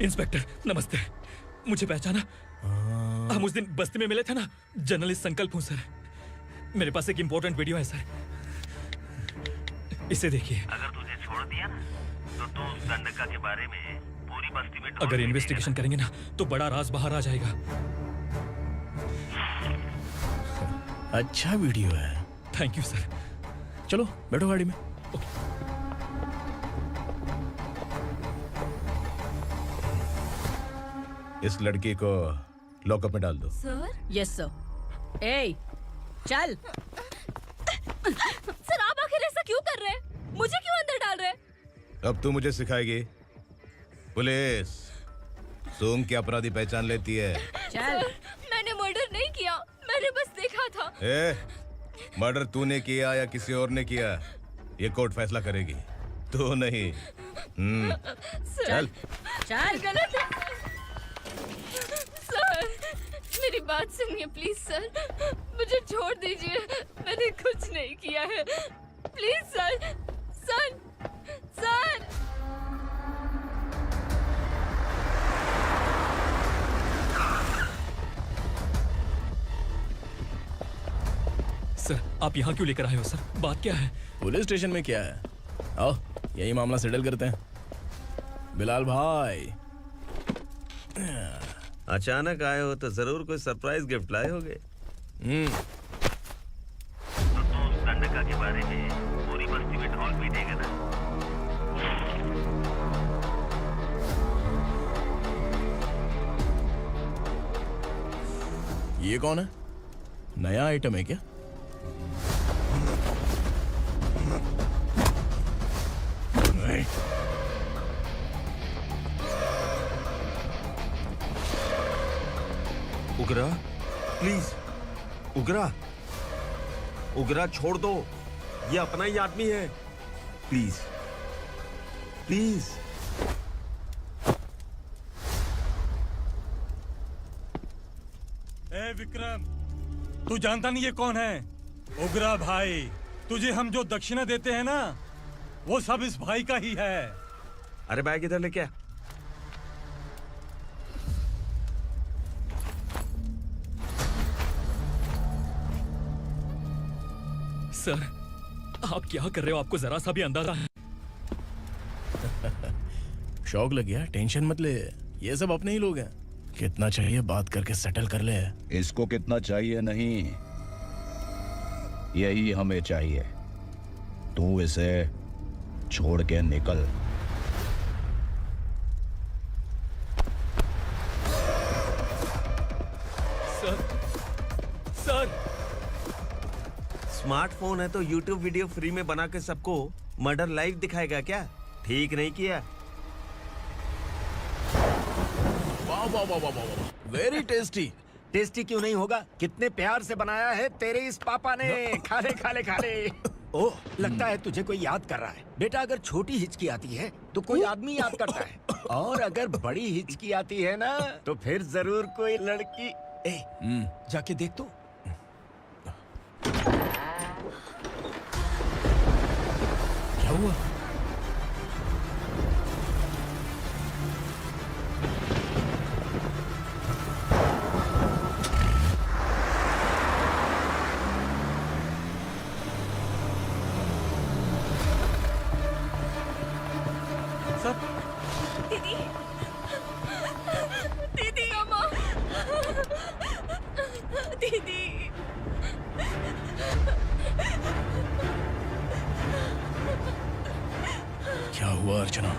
इंस्पेक्टर नमस्ते, मुझे पहचाना? हम उस दिन बस्ती में मिले थे ना। जर्नलिस्ट संकल्प हूँ सर। मेरे पास एक इम्पोर्टेंट वीडियो है सर, इसे देखिए। अगर तुझे छोड़ दिया ना तो तू उस दंडका के बारे में पूरी बस्ती में अगर इन्वेस्टिगेशन करेंगे ना तो बड़ा राज बाहर आ जाएगा। अच्छा वीडियो है। Thank you sir. चलो बैठो गाड़ी में। इस लड़की को लॉकअप में डाल दो। सर? Yes sir. ए, चल। सर आप आखिर ऐसा क्यों कर रहे हैं? मुझे क्यों अब तू मुझे सिखाएगी? पुलिस सूंघ के अपराधी पहचान लेती है। सर, मैंने मर्डर नहीं किया, मैंने बस देखा था। मर्डर तूने किया या किसी और ने किया, ये कोर्ट फैसला करेगी, तू नहीं। चल चल। गलत है सर, मेरी बात सुनिए प्लीज सर, मुझे छोड़ दीजिए, मैंने कुछ नहीं किया है, please sir. Sir sir sir, आप यहाँ क्यों लेकर आए हो सर? बात क्या है? पुलिस स्टेशन में क्या है? आओ यही मामला सेटल करते हैं। बिलाल भाई, अचानक आए हो तो जरूर कोई सरप्राइज गिफ्ट लाए होगे। गंडका के बारे में पूरी बस्ती में ढोल पीटेगा ना। ये कौन है? नया आइटम है क्या? उगरा, प्लीज उगरा, उगरा छोड़ दो, ये अपना ही आदमी है, प्लीज प्लीज। ए विक्रम, तू जानता नहीं ये कौन है? उगरा भाई, तुझे हम जो दक्षिणा देते हैं ना, वो सब इस भाई का ही है। अरे बैग इधर लेके आ। सर, आप क्या कर रहे हो? आपको जरा सा भी अंदाजा है? शौक लग गया? टेंशन मत ले, ये सब अपने ही लोग हैं। कितना चाहिए बात करके सेटल कर ले। इसको कितना चाहिए नहीं, यही हमें चाहिए। तू इसे छोड़ के निकल। सर, सर, स्मार्टफोन है तो यूट्यूब वीडियो फ्री में बना के सबको मर्डर लाइव दिखाएगा क्या? ठीक नहीं किया। वाह वाह वाह वाह वाह, वेरी टेस्टी। टेस्टी क्यों नहीं होगा? कितने प्यार से बनाया है तेरे इस पापा ने। खा ले खा ले खा ले। ओह, लगता है तुझे कोई याद कर रहा है। बेटा, अगर छोटी हिचकी आती है तो कोई आदमी याद करता है, और अगर बड़ी हिचकी आती है ना तो फिर जरूर कोई लड़की। जाके देख तो। क्या हुआ? दीदी, दीदी, अम्मा, दीदी। क्या हुआ अर्चना?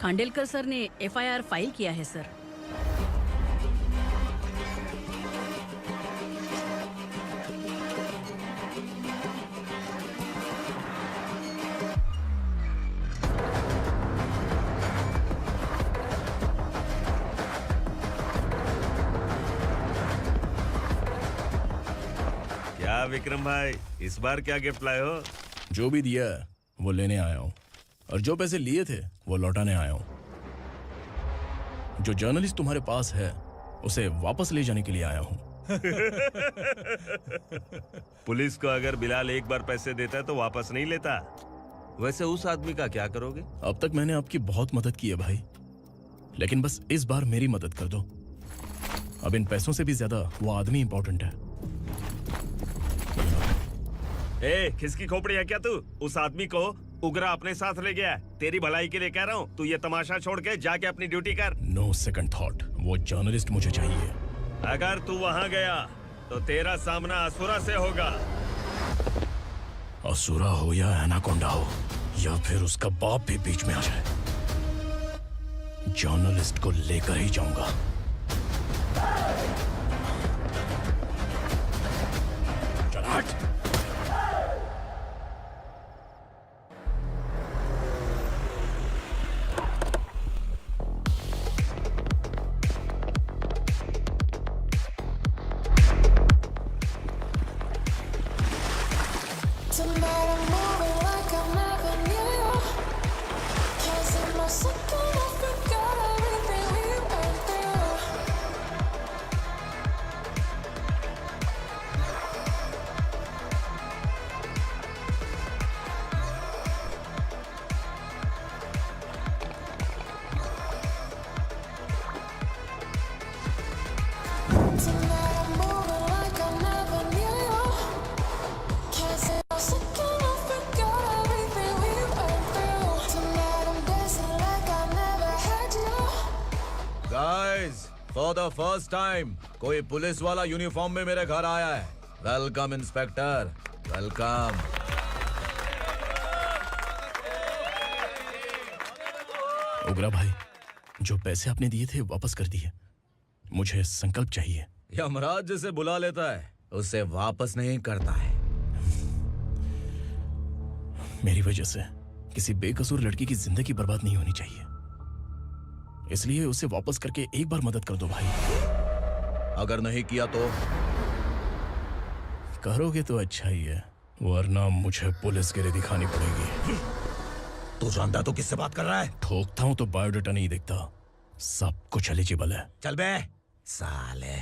खांडेलकर सर ने एफआईआर फाइल किया है सर। क्या विक्रम भाई, इस बार क्या गिफ्ट लाए हो? जो भी दिया है वो लेने आया हूँ, और जो पैसे लिए थे वो लौटाने आया हूँ। जो जर्नलिस्ट तुम्हारे पास है उसे वापस ले जाने के लिए आया हूँ। पुलिस को अगर बिलाल एक बार पैसे देता है तो वापस नहीं लेता। वैसे उस आदमी का क्या करोगे? अब तक मैंने आपकी बहुत मदद की है भाई, लेकिन बस इस बार मेरी मदद कर दो। अब इन पैसों से भी ज्यादा वो आदमी इंपॉर्टेंट है। ए, खिसकी खोपड़ी है क्या तू? उस आदमी को उगरा अपने साथ ले गया। तेरी भलाई के लिए कह रहा हूँ, तू ये तमाशा छोड़ के जाके अपनी ड्यूटी कर। नो सेकंड थॉट, वो जर्नलिस्ट मुझे चाहिए। अगर तू वहाँ गया तो तेरा सामना असुरा से होगा। असुरा हो या एनाकोंडा हो, या फिर उसका बाप भी बीच में आ जाए, जर्नलिस्ट को लेकर ही जाऊंगा। चल हट। फॉर द फर्स्ट टाइम कोई पुलिस वाला यूनिफॉर्म में मेरे घर आया है। Welcome inspector, welcome. उग्रा भाई, जो पैसे आपने दिए थे वापस कर दिए। मुझे संकल्प चाहिए। यमराज जिसे बुला लेता है उसे वापस नहीं करता है। मेरी वजह से किसी बेकसूर लड़की की जिंदगी बर्बाद नहीं होनी चाहिए, इसलिए उसे वापस करके एक बार मदद कर दो भाई। अगर नहीं किया तो? करोगे तो अच्छा ही है, वरना मुझे पुलिसगिरी दिखानी पड़ेगी। तू जानता तो किससे बात कर रहा है? ठोकता हूं तो बायोडाटा नहीं दिखता, सब कुछ एलिजिबल है। चल बे साले।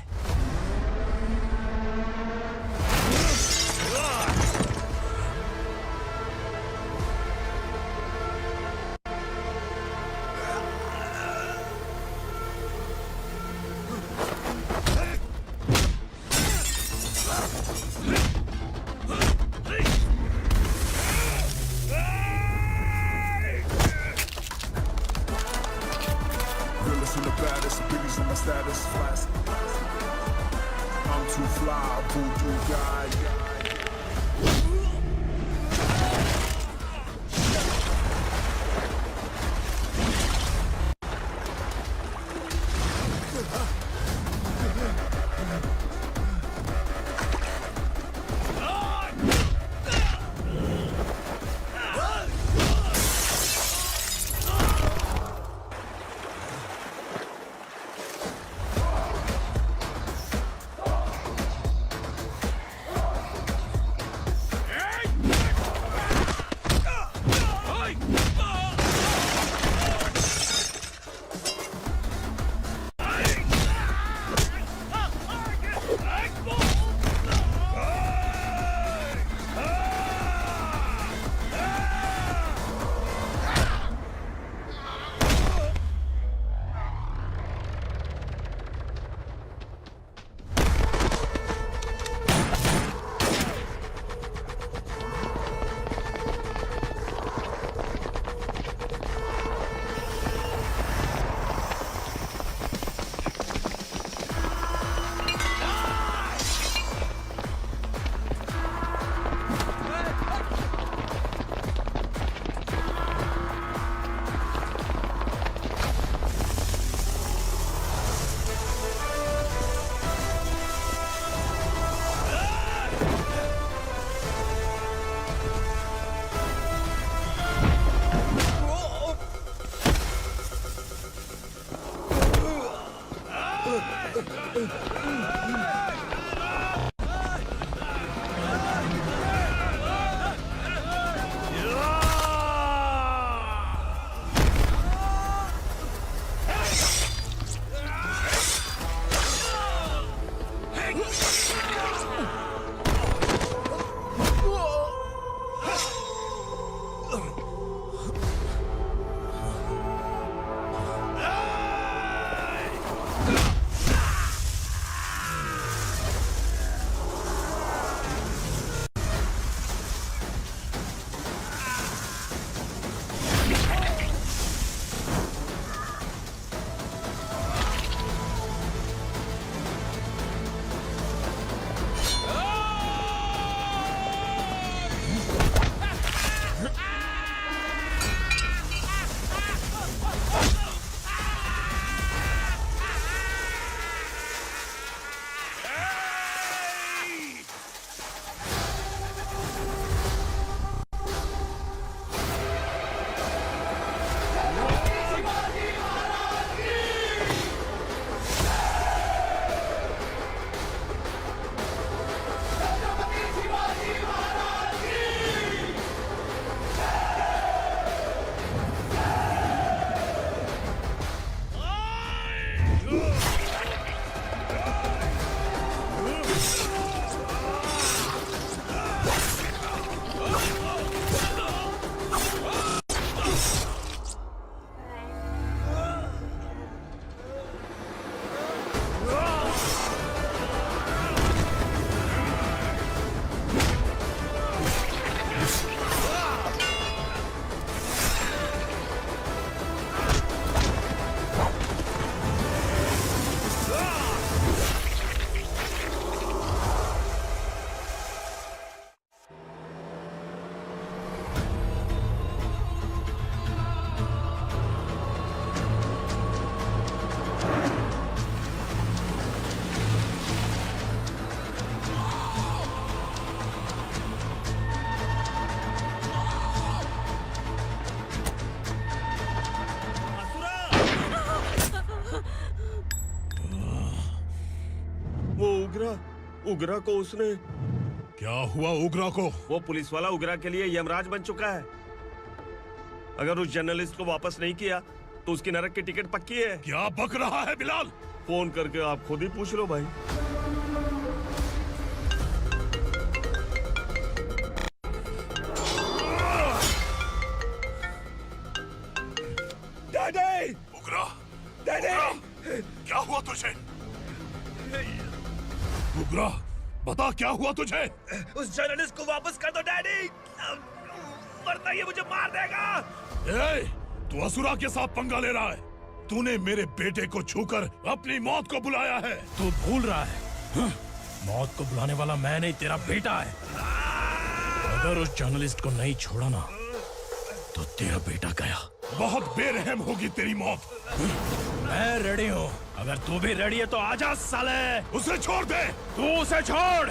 उगरा को उसने। क्या हुआ उगरा को? वो पुलिस वाला उगरा के लिए यमराज बन चुका है। अगर उस जर्नलिस्ट को वापस नहीं किया तो उसकी नरक की टिकट पक्की है। क्या बक रहा है बिलाल? फोन करके आप खुद ही पूछ लो भाई। डैडी! उगरा! डैडी! क्या हुआ तुझे? उगरा, बता क्या हुआ तुझे? उस जर्नलिस्ट को वापस कर दो डैडी, वरना ये मुझे मार देगा। ए, तू असुरा के साथ पंगा ले रहा है। तूने मेरे बेटे को छूकर अपनी मौत को बुलाया है। तू भूल रहा है, मौत को बुलाने वाला मैं नहीं, तेरा बेटा है। अगर उस जर्नलिस्ट को नहीं छोड़ा ना तो तेरा बेटा गया। बहुत बेरहम होगी तेरी मौत। मैं रेडी हूँ, अगर तू भी रेडी है तो आजा साले। उसे छोड़ दे। तू उसे छोड़।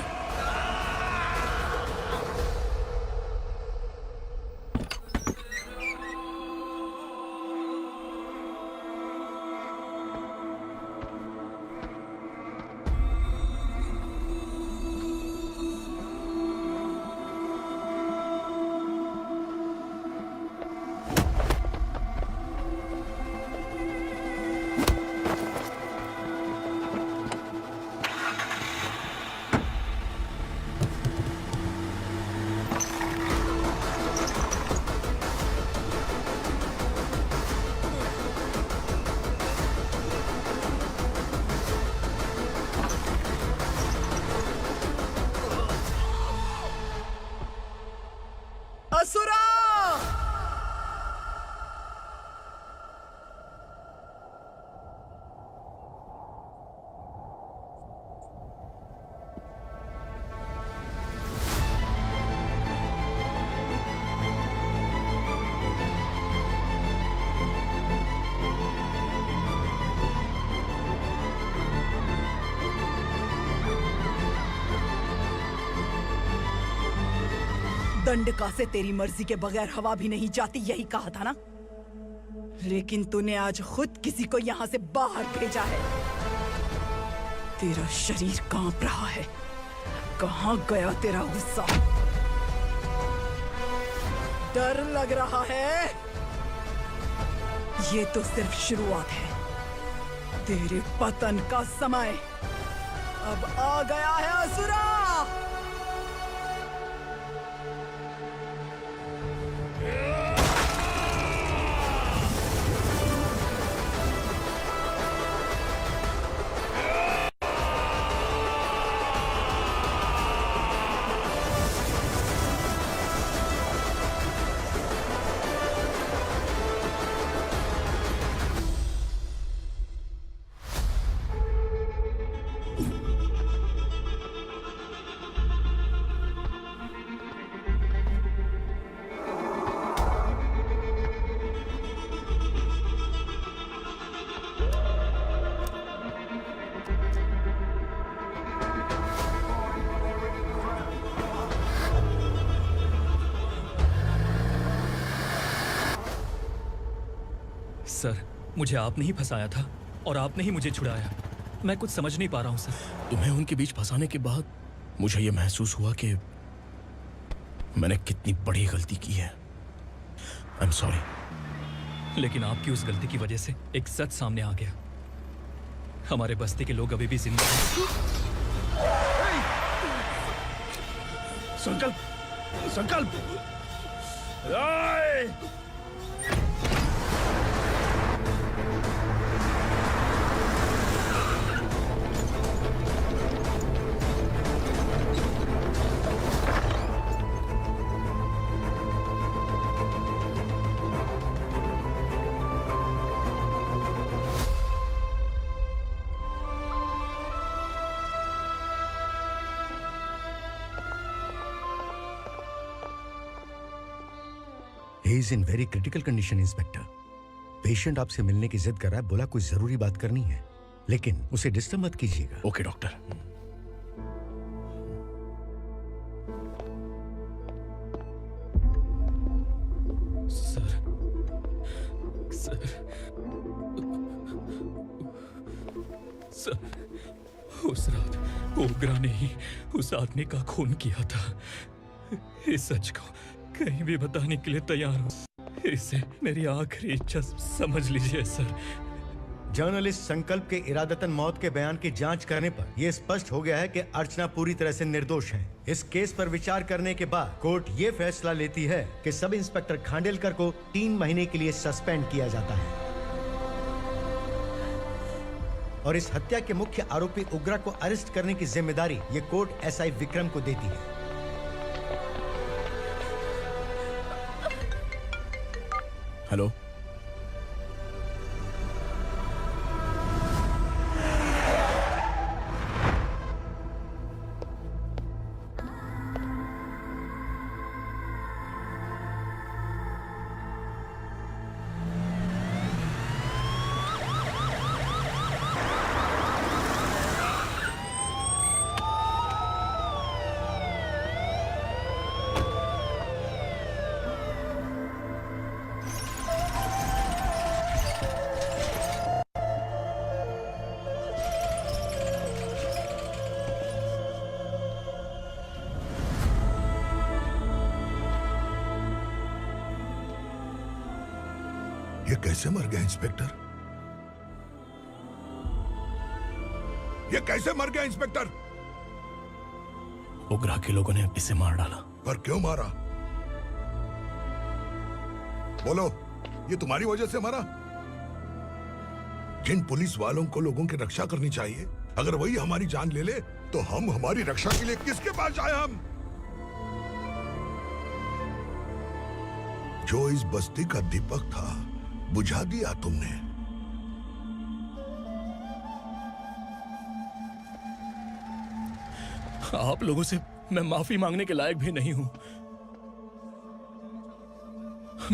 असुरा! दंडका से तेरी मर्जी के बगैर हवा भी नहीं जाती, यही कहा था ना? लेकिन तूने आज खुद किसी को यहाँ से बाहर भेजा है। तेरा शरीर कांप रहा है। कहाँ गया तेरा गुस्सा? डर लग रहा है? ये तो सिर्फ शुरुआत है। तेरे पतन का समय अब आ गया है असुरा। सर, मुझे आपने ही फंसाया था और आपने ही मुझे छुड़ाया। मैं कुछ समझ नहीं पा रहा हूँ सर। तुम्हें उनके बीच फंसाने के बाद मुझे यह महसूस हुआ कि मैंने कितनी बड़ी गलती की है। I am sorry. लेकिन आपकी उस गलती की वजह से एक सच सामने आ गया। हमारे बस्ती के लोग अभी भी जिंदा हैं। संकल्प, संकल्प! He is in very critical condition, inspector. Patient आपसे मिलने की जिद कर रहा है, बोला कोई जरूरी बात करनी है, लेकिन उसे डिस्टर्ब मत कीजिएगा। Okay doctor. Sir, sir, sir, उस रात ओग्रा ने ही उस आदमी का खून किया था। इस सच को कहीं भी बताने के लिए तैयार हूँ। इसे मेरी आखिरी इच्छा समझ लीजिए सर। जर्नलिस्ट संकल्प के इरादतन मौत के बयान की जांच करने पर यह स्पष्ट हो गया है कि अर्चना पूरी तरह से निर्दोष है। इस केस पर विचार करने के बाद कोर्ट ये फैसला लेती है कि सब इंस्पेक्टर खांडेलकर को 3 महीने के लिए सस्पेंड किया जाता है और इस हत्या के मुख्य आरोपी उग्रा को अरेस्ट करने की जिम्मेदारी ये कोर्ट एसआई विक्रम को देती है। हेलो, ये कैसे मर गया इंस्पेक्टर? ये कैसे मर गया इंस्पेक्टर? उग्रा के लोगों ने इसे मार डाला। पर क्यों मारा? बोलो, ये तुम्हारी वजह से मरा? जिन पुलिस वालों को लोगों की रक्षा करनी चाहिए, अगर वही हमारी जान ले ले तो हम हमारी रक्षा के लिए किसके पास जाए? हम जो इस बस्ती का दीपक था बुझा दिया तुमने। आप लोगों से मैं माफी मांगने के लायक भी नहीं हूं।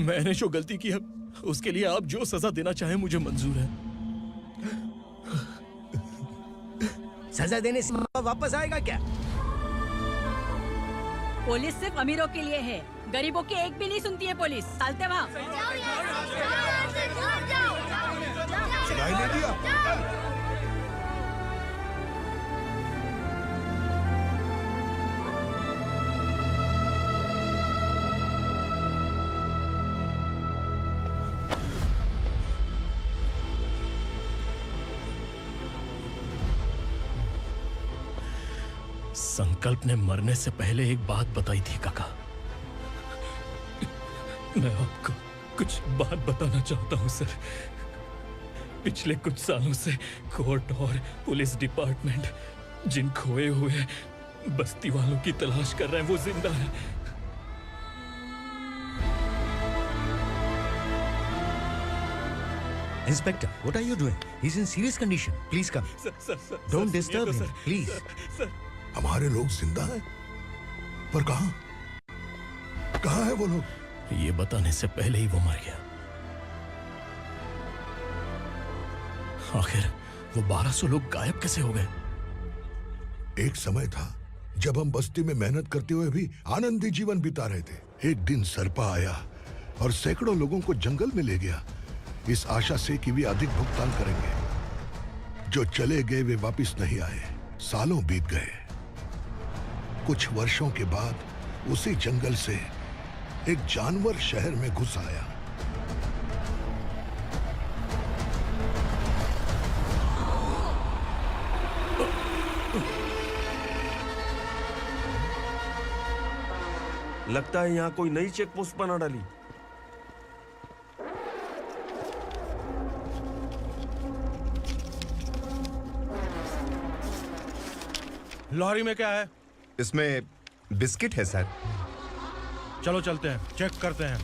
मैंने जो गलती की है उसके लिए आप जो सजा देना चाहें मुझे मंजूर है। सजा देने से वापस आएगा क्या? पुलिस सिर्फ अमीरों के लिए है, गरीबों की एक भी नहीं सुनती है पुलिस। चलते वहाँ। सुनाई नहीं दिया? संकल्प ने मरने से पहले एक बात बताई थी काका। मैं आपको कुछ बात बताना चाहता हूं सर। पिछले कुछ सालों से कोर्ट और पुलिस डिपार्टमेंट जिन खोए हुए बस्ती वालों की तलाश कर रहे हैं वो जिंदा है। Inspector, what are you doing? He's in serious condition. Please come. Don't disturb him, please. हमारे लोग जिंदा हैं? पर कहां? कहां है वो लोग? ये बताने से पहले ही वो मर गया। आखिर वो 1200 लोग गायब कैसे हो गए? एक समय था जब हम बस्ती में मेहनत करते हुए भी आनंदी जीवन बिता रहे थे। एक दिन सरपा आया और सैकड़ों लोगों को जंगल में ले गया, इस आशा से कि वे अधिक भुगतान करेंगे। जो चले गए वे वापस नहीं आए। सालों बीत गए। कुछ वर्षों के बाद उसी जंगल से एक जानवर शहर में घुस आया। लगता है यहाँ कोई नई चेक पोस्ट बना डाली। लॉरी में क्या है? इसमें बिस्किट है सर। चलो चलते हैं, चेक करते हैं।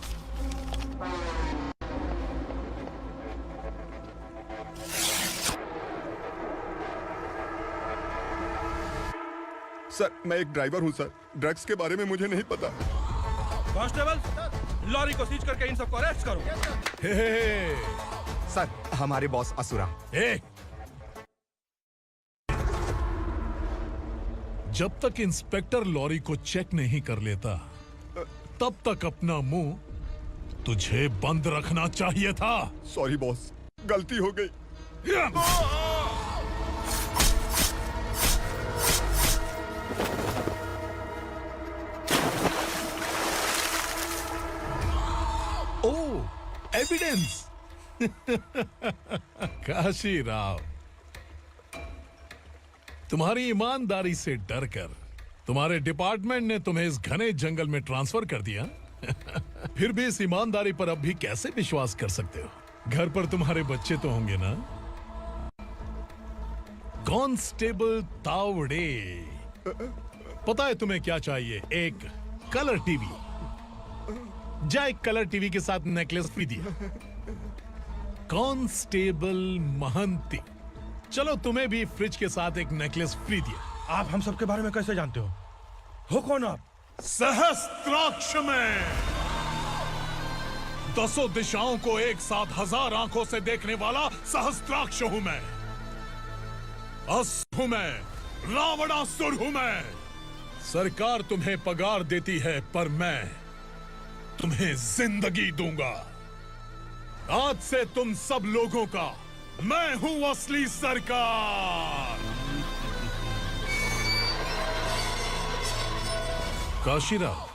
सर, मैं एक ड्राइवर हूं सर। ड्रग्स के बारे में मुझे नहीं पता। कांस्टेबल, लॉरी को सीज करके इन सबको अरेस्ट करो। सर, हमारे बॉस असुरा। जब तक इंस्पेक्टर लॉरी को चेक नहीं कर लेता तब तक अपना मुंह तुझे बंद रखना चाहिए था। सॉरी बॉस, गलती हो गई। ओह, एविडेंस। काशी राव, तुम्हारी ईमानदारी से डरकर तुम्हारे डिपार्टमेंट ने तुम्हें इस घने जंगल में ट्रांसफर कर दिया। फिर भी इस ईमानदारी पर अब भी कैसे विश्वास कर सकते हो? घर पर तुम्हारे बच्चे तो होंगे ना? कांस्टेबल तावड़े, पता है तुम्हें क्या चाहिए? एक कलर टीवी। जा एक कलर टीवी के साथ नेकलेस फ्री दिया। कांस्टेबल महंती, चलो तुम्हें भी फ्रिज के साथ एक नेकलेस फ्री दिया। आप हम सबके बारे में कैसे जानते हो कौन आप? सहस्त्राक्ष में 10 दिशाओं को एक साथ 1000 आंखों से देखने वाला सहस्त्राक्ष हूं मैं। असुर हूं मैं, रावणासुर हूं मैं। सरकार तुम्हें पगार देती है, पर मैं तुम्हें जिंदगी दूंगा। आज से तुम सब लोगों का मैं हूं असली सरकार। काशीराव,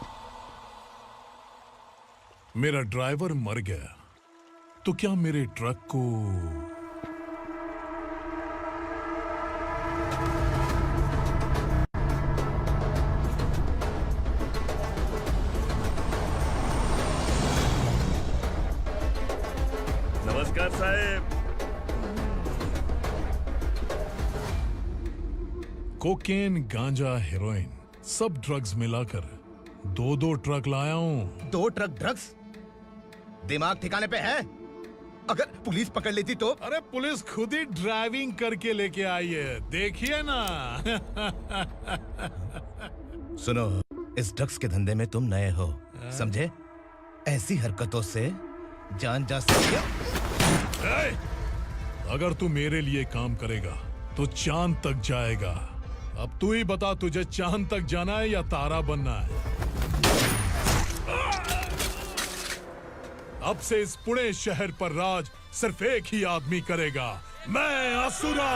मेरा ड्राइवर मर गया तो क्या मेरे ट्रक को नमस्कार साहब। कोकेन, गांजा, हेरोइन, सब ड्रग्स मिलाकर 2 ट्रक लाया हूं। 2 ट्रक ड्रग्स? दिमाग ठिकाने पे है? अगर पुलिस पकड़ लेती तो? अरे पुलिस खुद ही ड्राइविंग करके लेके आई है, देखिए ना। सुनो, इस ड्रग्स के धंधे में तुम नए हो, समझे? ऐसी हरकतों से जान जा सकती है। अगर तू मेरे लिए काम करेगा तो चांद तक जाएगा। अब तू ही बता, तुझे चांद तक जाना है या तारा बनना है? अब से इस पुणे शहर पर राज सिर्फ एक ही आदमी करेगा, मैं असुरा।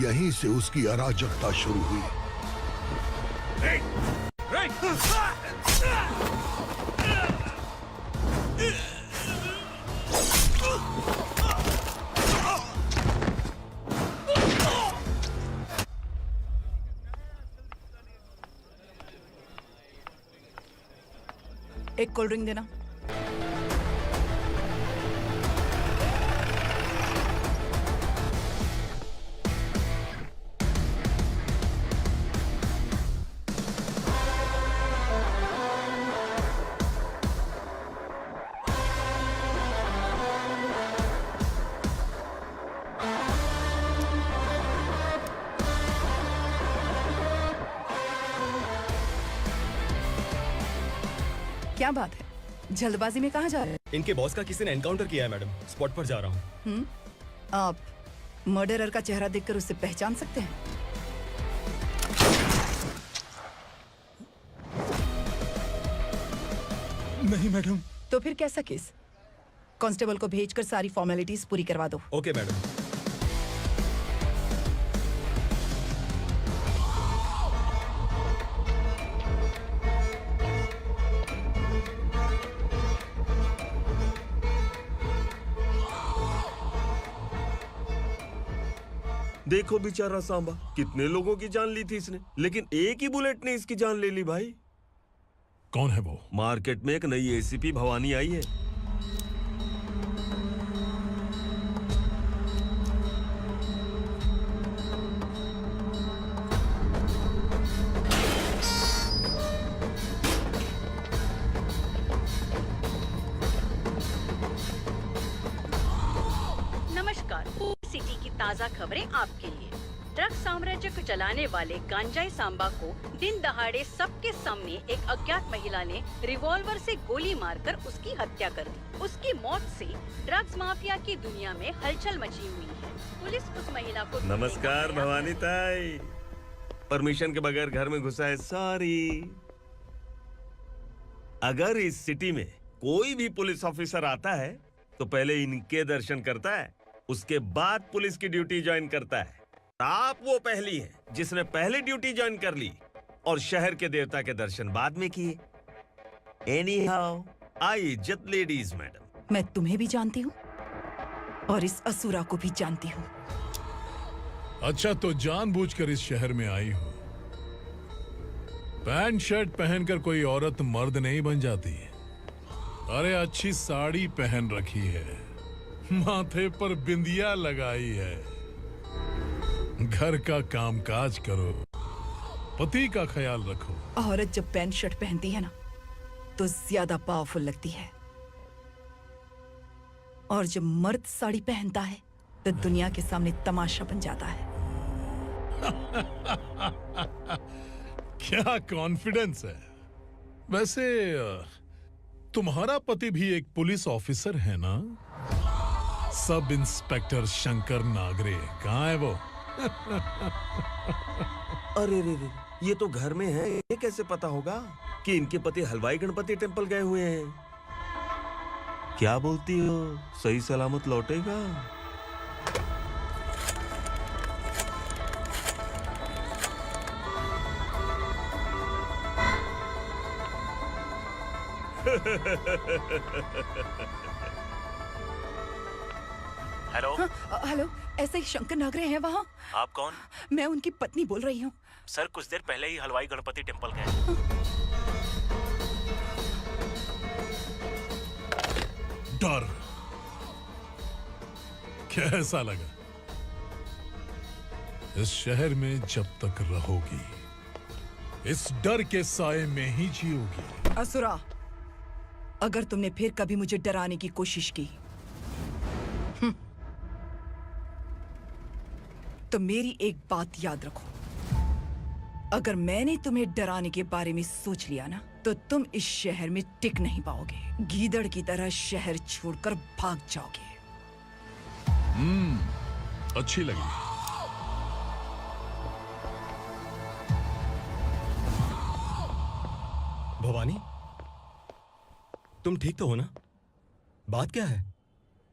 यहीं से उसकी अराजकता शुरू हुई। एक कोल्ड ड्रिंक देना। क्या बात है, जल्दबाजी में कहाँ जा रहे हैं? इनके बॉस का किसी ने एनकाउंटर किया है मैडम, स्पॉट पर जा रहा हूँ। आप मर्डरर का चेहरा देखकर उसे पहचान सकते हैं? नहीं मैडम। तो फिर कैसा केस? कांस्टेबल को भेजकर सारी फॉर्मेलिटीज पूरी करवा दो। Okay madam. देखो बेचारा सांबा, कितने लोगों की जान ली थी इसने, लेकिन एक ही बुलेट ने इसकी जान ले ली भाई। कौन है वो? मार्केट में एक नई एसीपी भवानी आई है। नमस्कार, सिटी की ताज़ा खबरें आपके लिए। ड्रग साम्राज्य को चलाने वाले गांजाई सांबा को दिन दहाड़े सबके सामने एक अज्ञात महिला ने रिवॉल्वर से गोली मारकर उसकी हत्या कर दी। उसकी मौत से ड्रग्स माफिया की दुनिया में हलचल मची हुई है। पुलिस उस महिला को नमस्कार भवानी ताई, परमिशन के बगैर घर में घुसा है, सॉरी। अगर इस सिटी में कोई भी पुलिस ऑफिसर आता है तो पहले इनके दर्शन करता है, उसके बाद पुलिस की ड्यूटी ज्वाइन करता है। आप वो पहली हैं जिसने पहले ड्यूटी ज्वाइन कर ली और शहर के देवता के दर्शन बाद में किए। एनी हाउ आई इज्जत लेडीज मैडम। मैं तुम्हें भी जानती हूँ और इस असुरा को भी जानती हूँ। अच्छा, तो जानबूझकर इस शहर में आई हो। पैंट शर्ट पहनकर कोई औरत मर्द नहीं बन जाती। अरे अच्छी साड़ी पहन रखी है, माथे पर बिंदिया लगाई है, घर का कामकाज करो, पति का ख्याल रखो। औरत जब पैंट शर्ट पहनती है ना तो ज्यादा पावरफुल लगती है, और जब मर्द साड़ी पहनता है तो दुनिया के सामने तमाशा बन जाता है। क्या कॉन्फिडेंस है। वैसे तुम्हारा पति भी एक पुलिस ऑफिसर है ना? Sub inspector Shankar Nagare. कहाँ है वो? अरे रे रे, ये तो घर में है। ये कैसे पता होगा कि इनके पति हलवाई गणपति टेम्पल गए हुए हैं? क्या बोलती हो, सही सलामत लौटेगा? हेलो। हेलो, ऐसे ही शंकर नागरे हैं वहाँ? आप कौन? मैं उनकी पत्नी बोल रही हूँ। सर कुछ देर पहले ही हलवाई गणपति टेम्पल गए। डर कैसा लगा? इस शहर में जब तक रहोगी इस डर के साए में ही जियोगी। असुरा, अगर तुमने फिर कभी मुझे डराने की कोशिश की तो मेरी एक बात याद रखो, अगर मैंने तुम्हें डराने के बारे में सोच लिया ना तो तुम इस शहर में टिक नहीं पाओगे। गीदड़ की तरह शहर छोड़कर भाग जाओगे। अच्छी लगी। भवानी, तुम ठीक तो हो ना? बात क्या है?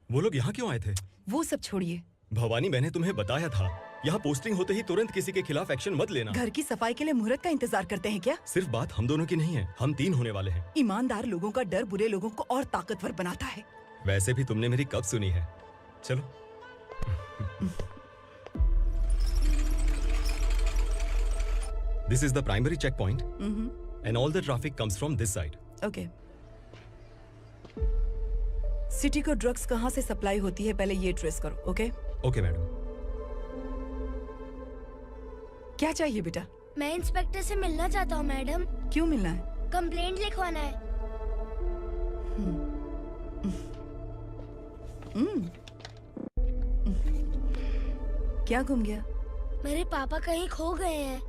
वो लोग यहाँ क्यों आए थे? वो सब छोड़िए। भवानी, मैंने तुम्हें बताया था यहाँ पोस्टिंग होते ही तुरंत किसी के खिलाफ एक्शन मत लेना। घर की सफाई के लिए मुहूर्त का इंतजार करते हैं क्या? सिर्फ बात हम दोनों की नहीं है, हम 3 होने वाले हैं। ईमानदार लोगों का डर बुरे लोगों को और ताकतवर बनाता है। वैसे भी तुमने मेरी कब सुनी है? चलो। This is the primary checkpoint, and all the traffic comes from this side. Okay. City को ड्रग्स कहाँ से सप्लाई होती है पहले ये ट्रेस करो, ओके? Okay madam. क्या चाहिए बेटा? मैं इंस्पेक्टर से मिलना चाहता हूँ मैडम। क्यों मिलना है? कंप्लेंट लिखवाना है। क्या गुम गया? मेरे पापा कहीं खो गए हैं।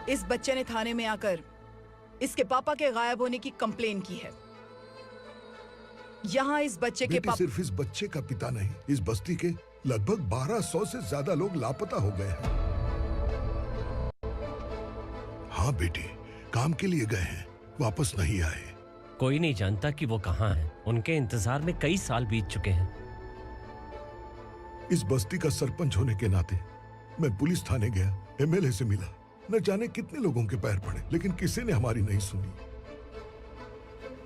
इस बच्चे ने थाने में आकर इसके पापा के गायब होने की कंप्लेन की है। यहाँ इस बच्चे के पापा सिर्फ इस बच्चे का पिता नहीं, इस बस्ती के लगभग 1200 से ज्यादा लोग लापता हो गए हैं। हाँ बेटी, काम के लिए गए हैं, वापस नहीं आए। कोई नहीं जानता कि वो कहाँ हैं। उनके इंतजार में कई साल बीत चुके हैं। इस बस्ती का सरपंच होने के नाते मैं पुलिस थाने गया, एमएलए से मिला, न जाने कितने लोगों के पैर पड़े, लेकिन किसी ने हमारी नहीं सुनी।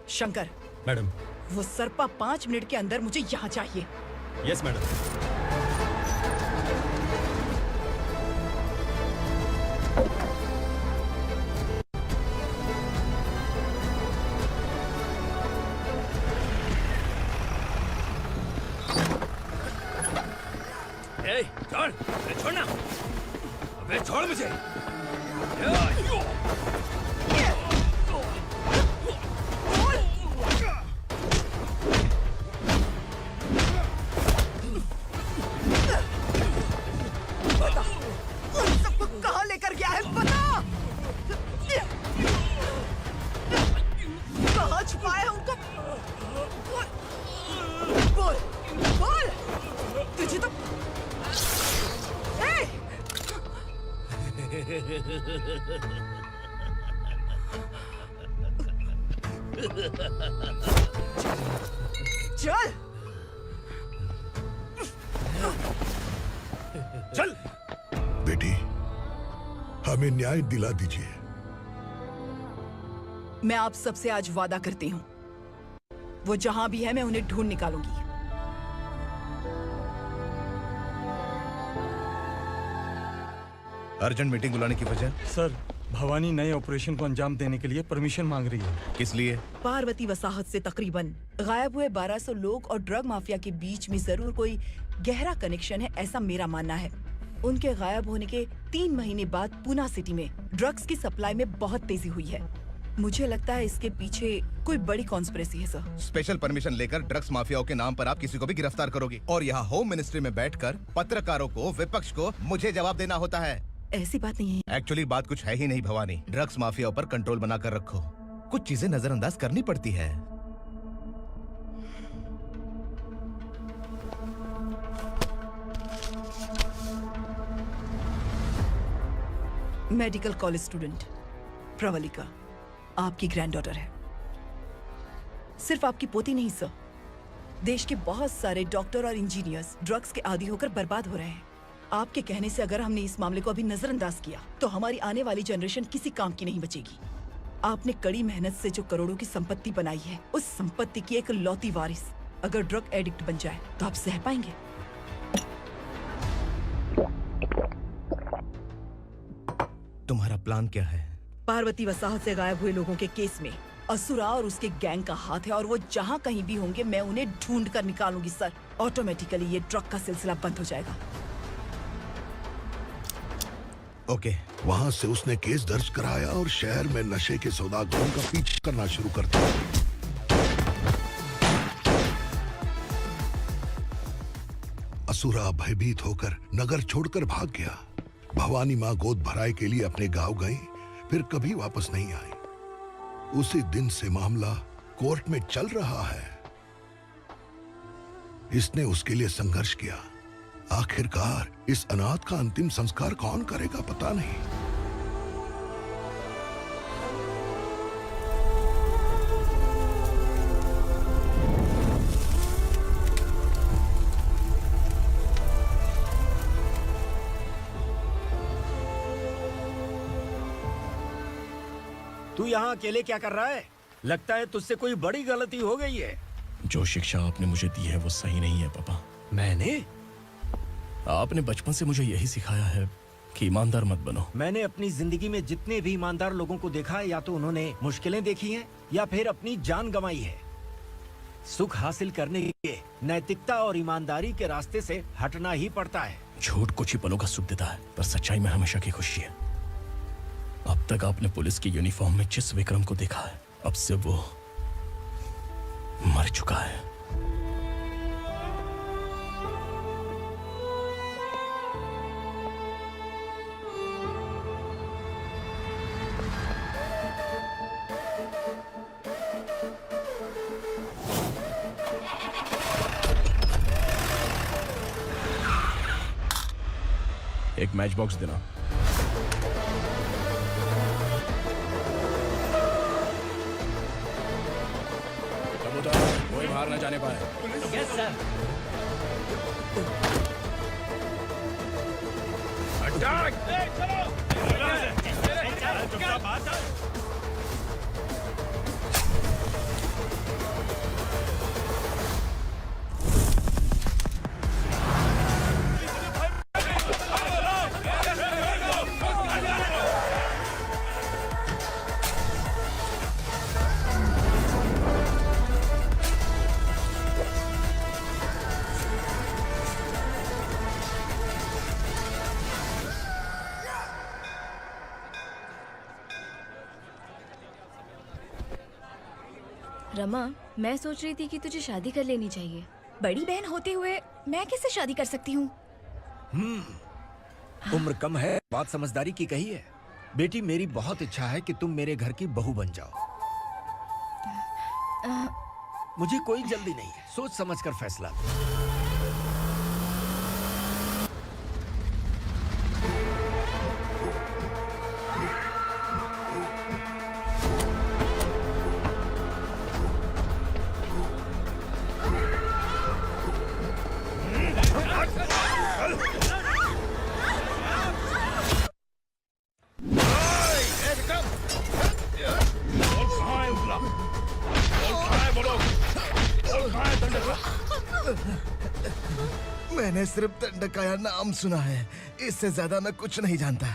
शंकर। मैडम। वो सरपा 5 मिनट के अंदर मुझे यहाँ चाहिए। Yes madam. छोड़, छोड़ना, अबे छोड़ मुझे। चल चल बेटी, हमें न्याय दिला दीजिए। मैं आप सबसे आज वादा करती हूँ, वो जहां भी है मैं उन्हें ढूंढ निकालूंगी। अर्जेंट मीटिंग बुलाने की वजह? सर, भवानी नए ऑपरेशन को अंजाम देने के लिए परमिशन मांग रही है। किस लिए? पार्वती वसाहत से तकरीबन गायब हुए 1200 लोग और ड्रग माफिया के बीच में जरूर कोई गहरा कनेक्शन है, ऐसा मेरा मानना है। उनके गायब होने के 3 महीने बाद पूना सिटी में ड्रग्स की सप्लाई में बहुत तेजी हुई है। मुझे लगता है इसके पीछे कोई बड़ी कॉन्स्पिरेसी है सर। स्पेशल परमिशन लेकर ड्रग्स माफियाओं के नाम पर आप किसी को भी गिरफ्तार करोगी और यहाँ होम मिनिस्ट्री में बैठकर पत्रकारों को, विपक्ष को मुझे जवाब देना होता है। ऐसी बात नहीं है। एक्चुअली बात कुछ है ही नहीं भवानी। ड्रग्स माफियाओं पर कंट्रोल बनाकर रखो। कुछ चीजें नजरअंदाज करनी पड़ती है। मेडिकल कॉलेज स्टूडेंट प्रवलिका आपकी ग्रैंडडॉटर है। सिर्फ आपकी पोती नहीं सर, देश के बहुत सारे डॉक्टर और इंजीनियर्स ड्रग्स के आदी होकर बर्बाद हो रहे हैं। आपके कहने से अगर हमने इस मामले को अभी नजरअंदाज किया तो हमारी आने वाली जनरेशन किसी काम की नहीं बचेगी। आपने कड़ी मेहनत से जो करोड़ों की संपत्ति बनाई है, उस संपत्ति की एक लौती वारिस अगर ड्रग एडिक्ट बन जाए तो आप सह पाएंगे? तुम्हारा प्लान क्या है? पार्वती वसाहत से गायब हुए लोगों के केस में असुरा और उसके गैंग का हाथ है और वो जहाँ कहीं भी होंगे मैं उन्हें ढूंढ कर निकालूंगी सर। ऑटोमेटिकली ये ड्रग का सिलसिला बंद हो जाएगा। ओके। वहाँ से उसने केस दर्ज कराया और शहर में नशे के सौदागरों का पीछा करना शुरू कर दिया। असुरा भयभीत होकर नगर छोड़कर भाग गया। भवानी माँ गोद भराई के लिए अपने गांव गई, फिर कभी वापस नहीं आई। उसी दिन से मामला कोर्ट में चल रहा है। इसने उसके लिए संघर्ष किया। आखिरकार इस अनाथ का अंतिम संस्कार कौन करेगा पता नहीं। तू यहाँ अकेले क्या कर रहा है? लगता है तुझसे कोई बड़ी गलती हो गई है। जो शिक्षा आपने मुझे दी है वो सही नहीं है पापा। मैंने? आपने बचपन से मुझे यही सिखाया है कि ईमानदार मत बनो। मैंने अपनी जिंदगी में जितने भी ईमानदार लोगों को देखा है, या तो उन्होंने मुश्किलें देखी हैं या फिर अपनी जान गंवाई है। सुख हासिल करने के लिए नैतिकता और ईमानदारी के रास्ते से हटना ही पड़ता है। झूठ कुछ ही पलों का सुख देता है, पर सच्चाई में हमेशा की खुशी है। अब तक आपने पुलिस की यूनिफॉर्म में जिस विक्रम को देखा है, अब से वो मर चुका है। एक मैच बॉक्स देना। कोई बाहर न जाने पाए। Yes sir. रमा, मैं सोच रही थी कि तुझे शादी कर लेनी चाहिए। बड़ी बहन होते हुए मैं कैसे शादी कर सकती हूँ? उम्र कम है, बात समझदारी की कही है। बेटी, मेरी बहुत इच्छा है कि तुम मेरे घर की बहू बन जाओ। मुझे कोई जल्दी नहीं है, सोच समझ कर फैसला। मैंने सिर्फ दंडकाया नाम सुना है, इससे ज्यादा मैं कुछ नहीं जानता।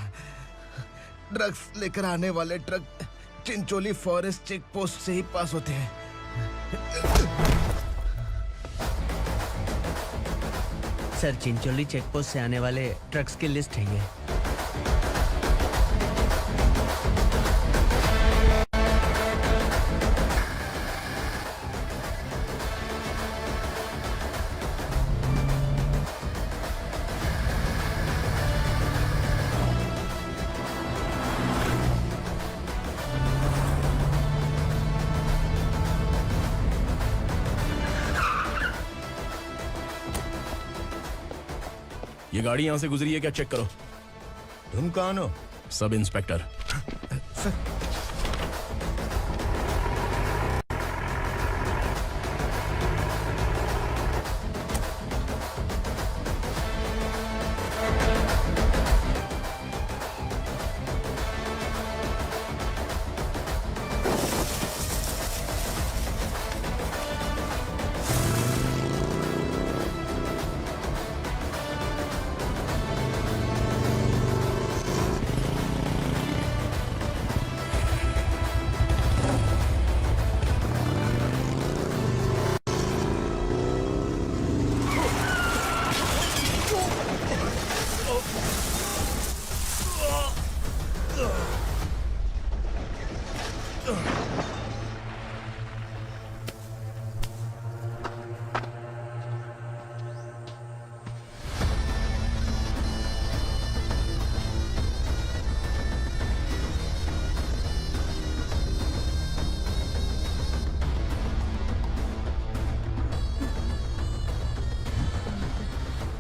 ड्रग्स लेकर आने वाले truck Chincholi forest check post से ही पास होते हैं। सर, चिंचोली चेक पोस्ट से आने वाले ट्रक्स की लिस्ट है ये। ये गाड़ी यहां से गुजरी है क्या, चेक करो। तुम कौन हो? Sub inspector.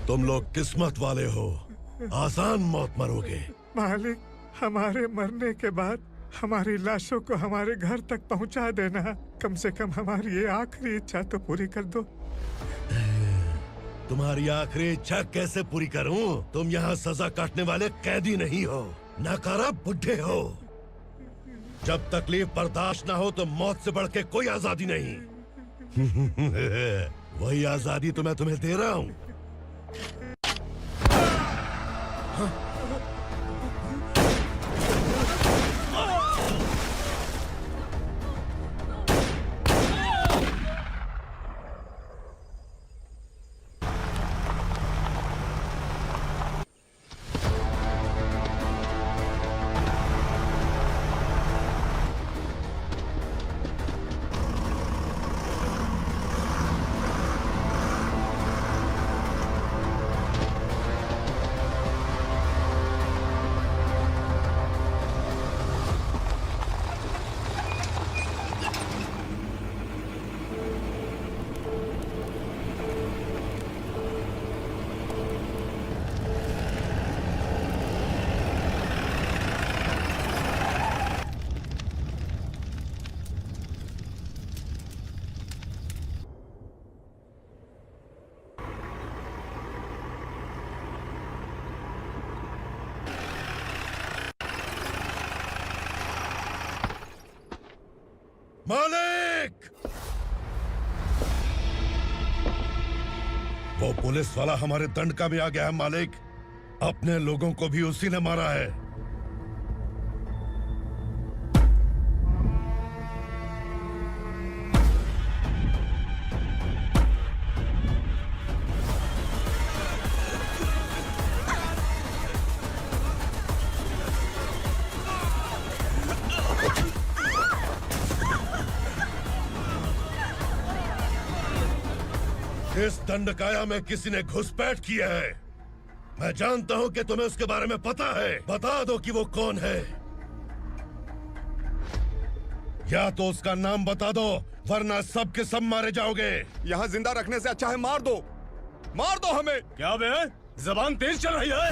तुम लोग किस्मत वाले हो, आसान मौत मरोगे। मालिक, हमारे मरने के बाद हमारी लाशों को हमारे घर तक पहुंचा देना। कम से कम हमारी ये आखिरी इच्छा तो पूरी कर दो। तुम्हारी आखिरी इच्छा कैसे पूरी करूं? तुम यहाँ सजा काटने वाले कैदी नहीं हो, नकारा बुड्ढे हो। जब तकलीफ बर्दाश्त ना हो तो मौत से बढ़ के कोई आजादी नहीं। वही आजादी तो मैं तुम्हें दे रहा हूँ। मालिक! वो पुलिस वाला हमारे दंडका में आ गया है मालिक। अपने लोगों को भी उसी ने मारा है। इस दंडकाया में किसी ने घुसपैठ किया है। मैं जानता हूं कि तुम्हें उसके बारे में पता है। बता दो कि वो कौन है। या तो उसका नाम बता दो, वरना सब के सब मारे जाओगे। यहाँ जिंदा रखने से अच्छा है मार दो हमें। क्या बे? जबान तेज चल रही है।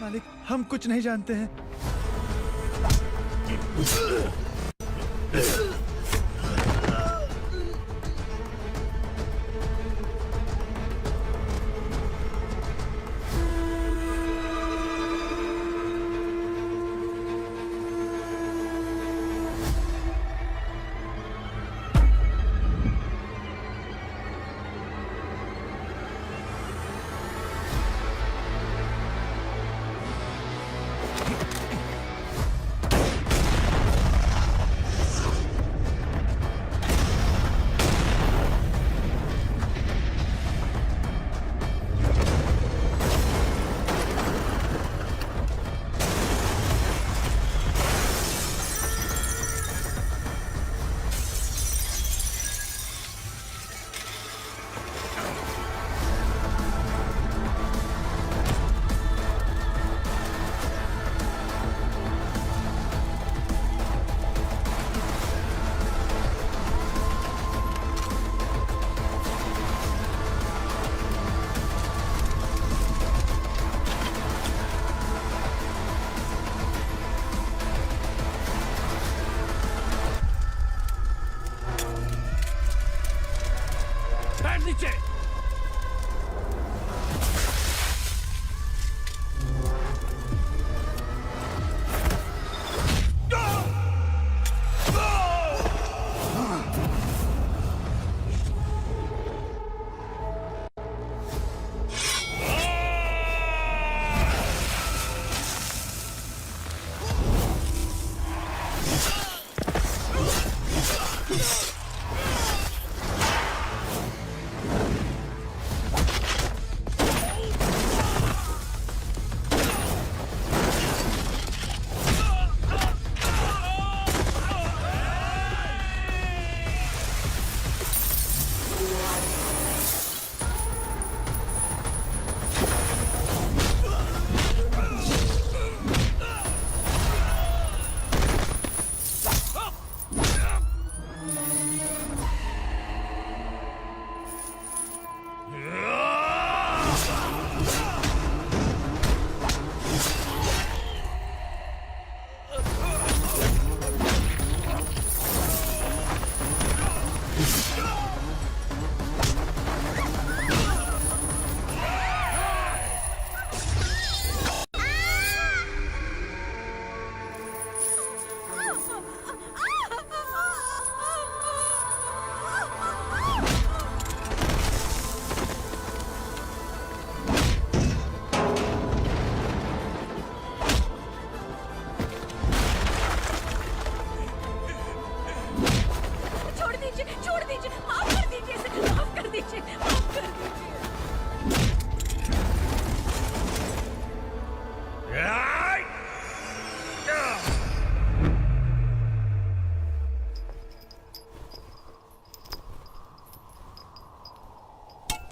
मालिक, हम कुछ नहीं जानते हैं। बैठ नीचे।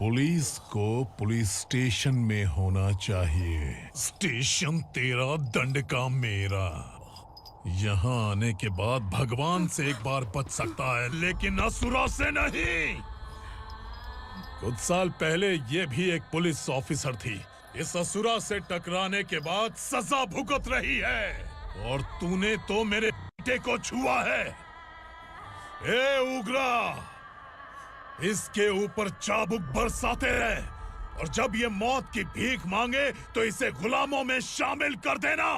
पुलिस को पुलिस स्टेशन में होना चाहिए। स्टेशन तेरा, दंड का मेरा। यहाँ आने के बाद भगवान से एक बार बच सकता है, लेकिन असुरा से नहीं। कुछ साल पहले ये भी एक पुलिस ऑफिसर थी। इस असुरा से टकराने के बाद सजा भुगत रही है, और तूने तो मेरे बेटे को छुआ है। ए उग्रा, इसके ऊपर चाबुक बरसाते रहे, और जब ये मौत की भीख मांगे तो इसे गुलामों में शामिल कर देना।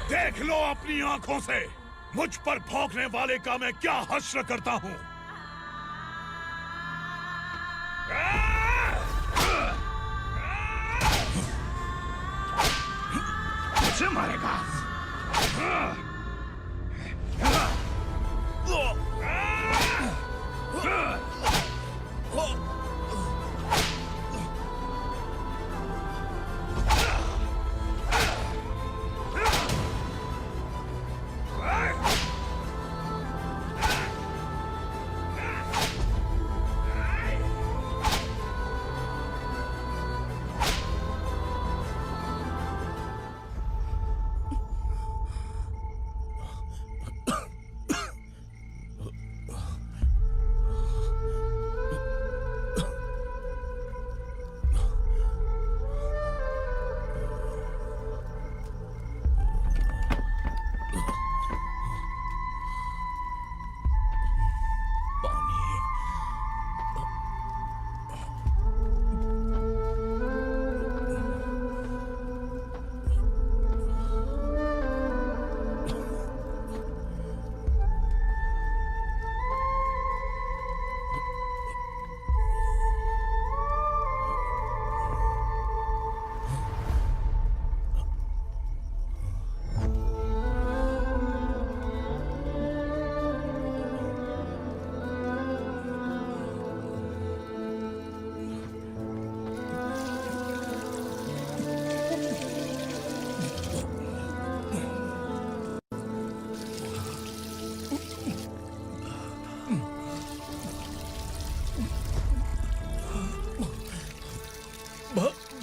देख लो अपनी आंखों से मुझ पर भौंकने वाले का मैं क्या हश्र करता हूं। मुझे मारेगा।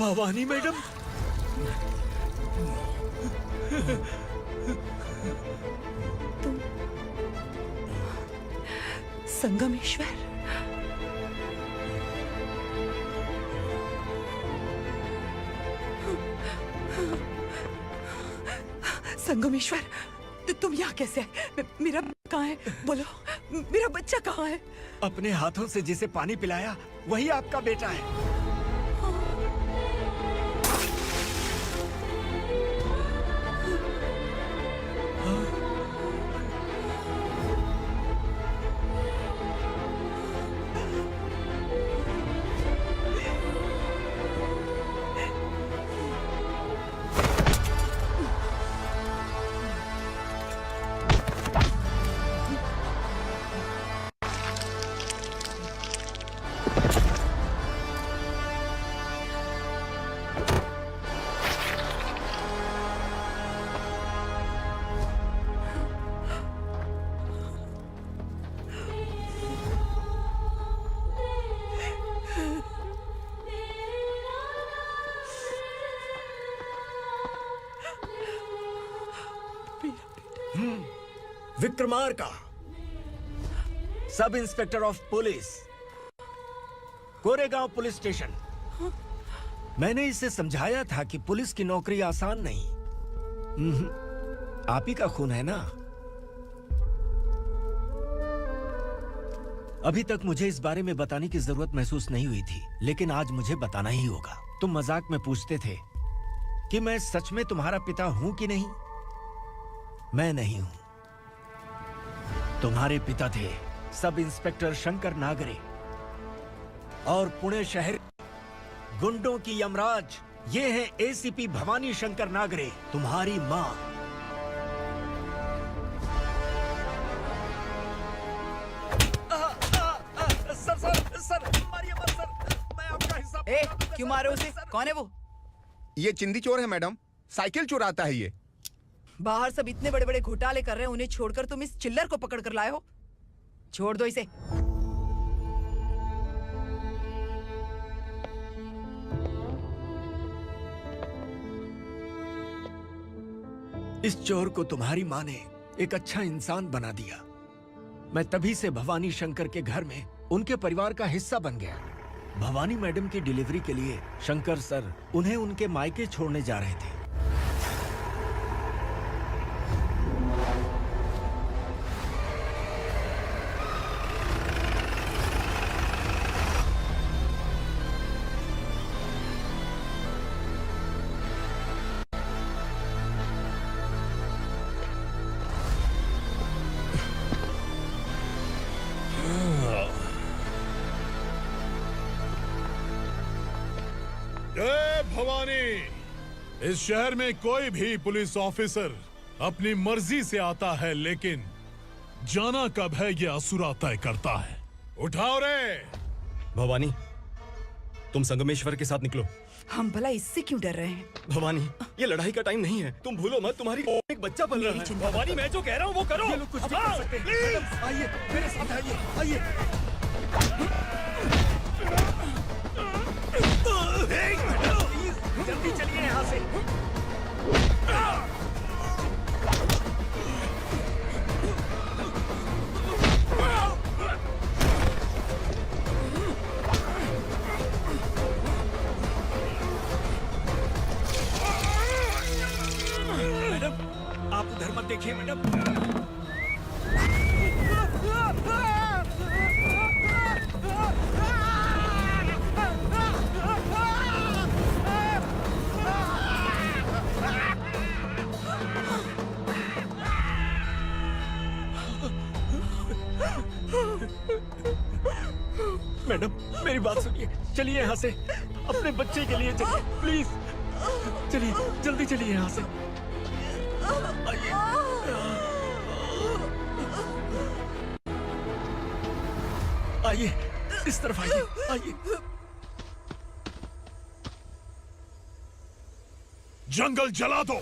भवानी मैडम, तुम संगमेश्वर, संगमेश्वर, तुम तुम यहाँ कैसे आए? मेरा कहाँ है? बोलो, मेरा बच्चा कहाँ है? अपने हाथों से जिसे पानी पिलाया वही आपका बेटा है। Vikramarka, sub inspector of police, Koregaon police station. मैंने इसे समझाया था कि पुलिस की नौकरी आसान नहीं। आप ही का खून है ना। अभी तक मुझे इस बारे में बताने की जरूरत महसूस नहीं हुई थी, लेकिन आज मुझे बताना ही होगा। तुम मजाक में पूछते थे कि मैं सच में तुम्हारा पिता हूं कि नहीं। मैं नहीं हूं। तुम्हारे पिता थे सब इंस्पेक्टर शंकर नागरे, और पुणे शहर गुंडों की यमराज ये है एसीपी भवानी शंकर नागरे, तुम्हारी मां। सर, मारिए मत सर, मैं आपका हिस्सा। क्यों मारे उसे? कौन है वो? ये चिंदी चोर है मैडम, साइकिल चुराता है ये। बाहर सब इतने बड़े बड़े घोटाले कर रहे हैं, उन्हें छोड़कर तुम इस चिल्लर को पकड़ कर लाए हो। छोड़ दो इसे। इस चोर को तुम्हारी माँ ने एक अच्छा इंसान बना दिया। मैं तभी से भवानी शंकर के घर में उनके परिवार का हिस्सा बन गया। भवानी मैडम की डिलीवरी के लिए शंकर सर उन्हें उनके मायके छोड़ने जा रहे थे। जय भवानी। इस शहर में कोई भी पुलिस ऑफिसर अपनी मर्जी से आता है, लेकिन जाना कब है ये असुरा तय करता है। उठाओ रे। भवानी, तुम संगमेश्वर के साथ निकलो। हम भला इससे क्यों डर रहे हैं? भवानी, ये लड़ाई का टाइम नहीं है। तुम भूलो मत, तुम्हारी एक बच्चा पल रहा है। भवानी, मैं जो कह रहा हूँ वो करो। ये लोग कुछ भी कर सकते हैं। आइए मेरे साथ आइए, आइए। जल्दी चलिए यहाँ से। मैडम, आप उधर मत देखिए मैडम। मैडम, मेरी बात सुनिए। चलिए यहाँ से, अपने बच्चे के लिए चलिए प्लीज। चलिए, जल्दी चलिए यहाँ से। आइए, इस तरफ आइए, आइए। जंगल जला दो।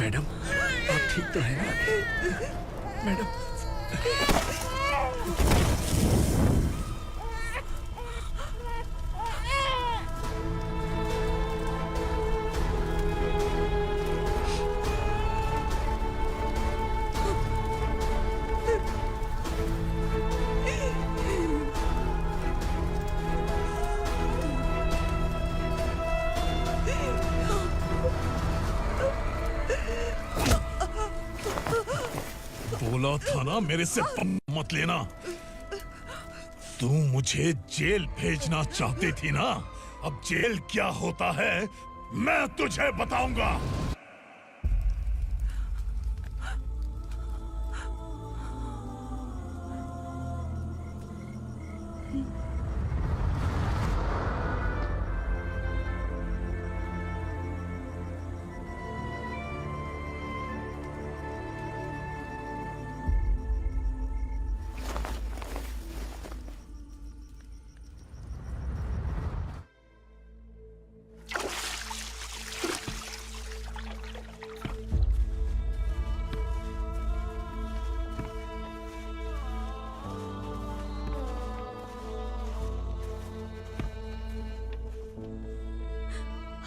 मैडम आप ठीक तो है ना मैडम? बोला था ना मेरे से मत लेना। तू मुझे जेल भेजना चाहती थी ना, अब जेल क्या होता है मैं तुझे बताऊंगा।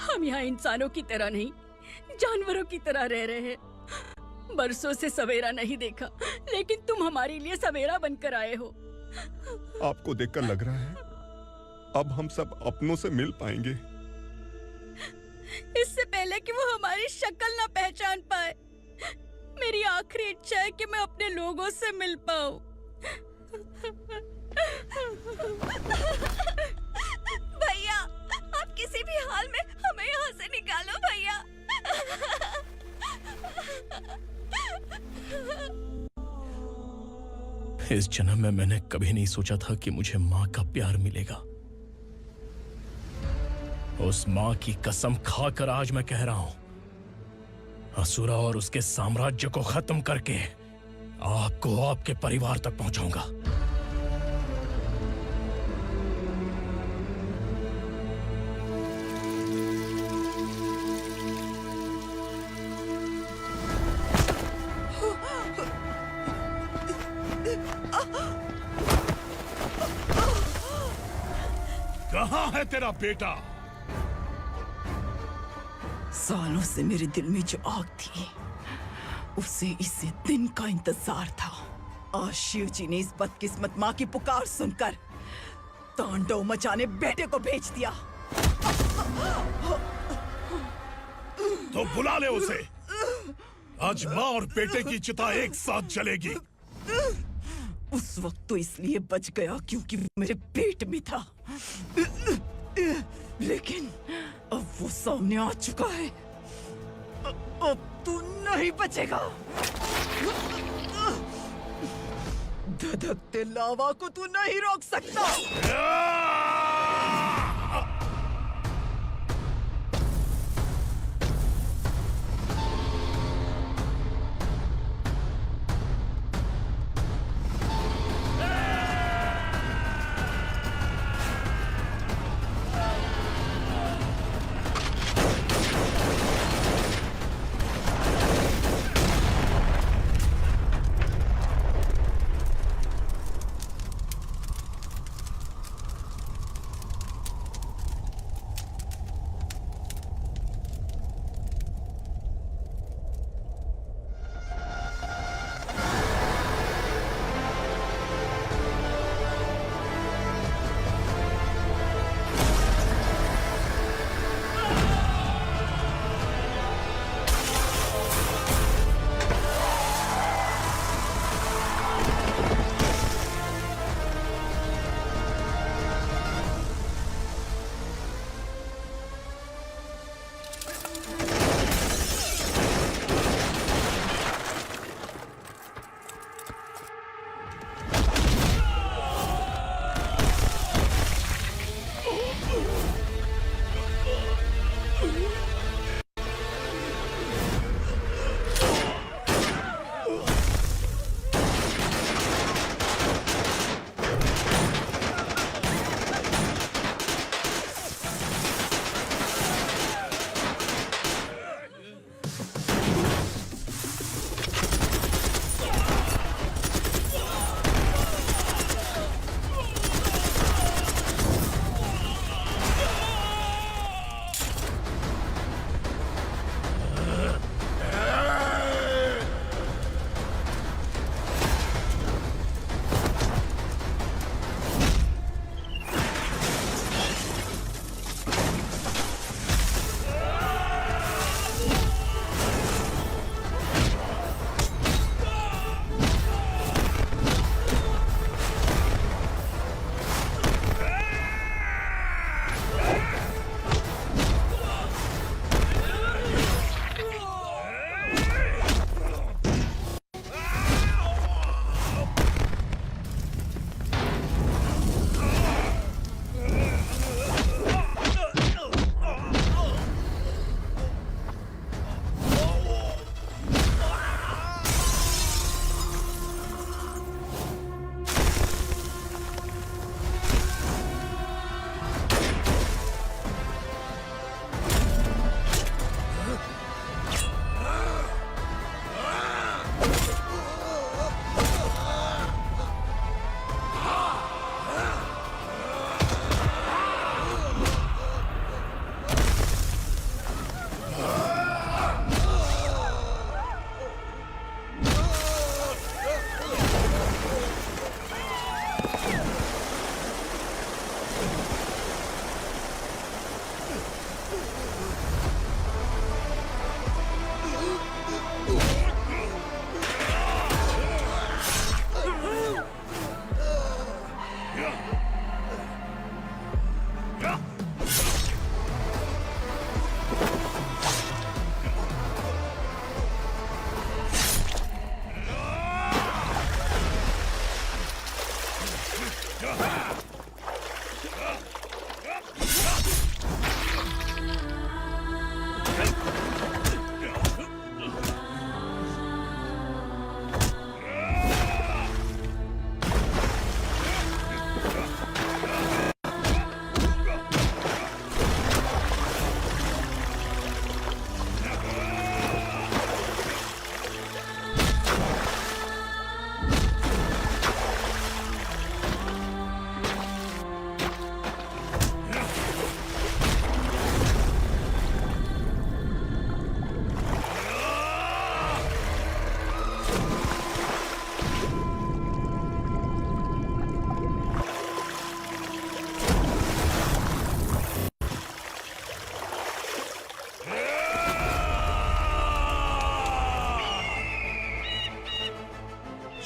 हम यहाँ इंसानों की तरह नहीं, जानवरों की तरह रह रहे हैं। बरसों से सवेरा नहीं देखा, लेकिन तुम हमारे लिए सवेरा बनकर आए हो। आपको देखकर लग रहा है अब हम सब अपनों से मिल पाएंगे। इससे पहले कि वो हमारी शक्ल ना पहचान पाए, मेरी आखिरी इच्छा है कि मैं अपने लोगों से मिल पाऊं। भैया, आप किसी भी हाल में हमें यहाँ से निकालो भैया। इस जन्म में मैंने कभी नहीं सोचा था कि मुझे माँ का प्यार मिलेगा। उस माँ की कसम खाकर आज मैं कह रहा हूं, असुरा और उसके साम्राज्य को खत्म करके आपको आपके परिवार तक पहुंचाऊंगा। कहाँ है तेरा बेटा? सालों से मेरे दिल में जो आग थी, उसे इसी दिन का इंतजार था। आज शिव जी ने इस बदकिस्मत माँ की पुकार सुनकर तांडव मचाने बेटे को भेज दिया। तो बुला ले उसे। आज माँ और बेटे की चिता एक साथ जलेगी। उस वक्त तो इसलिए बच गया क्योंकि वो मेरे पेट में था, लेकिन अब वो सामने आ चुका है। अब तू नहीं बचेगा। धधकते लावा को तू नहीं रोक सकता।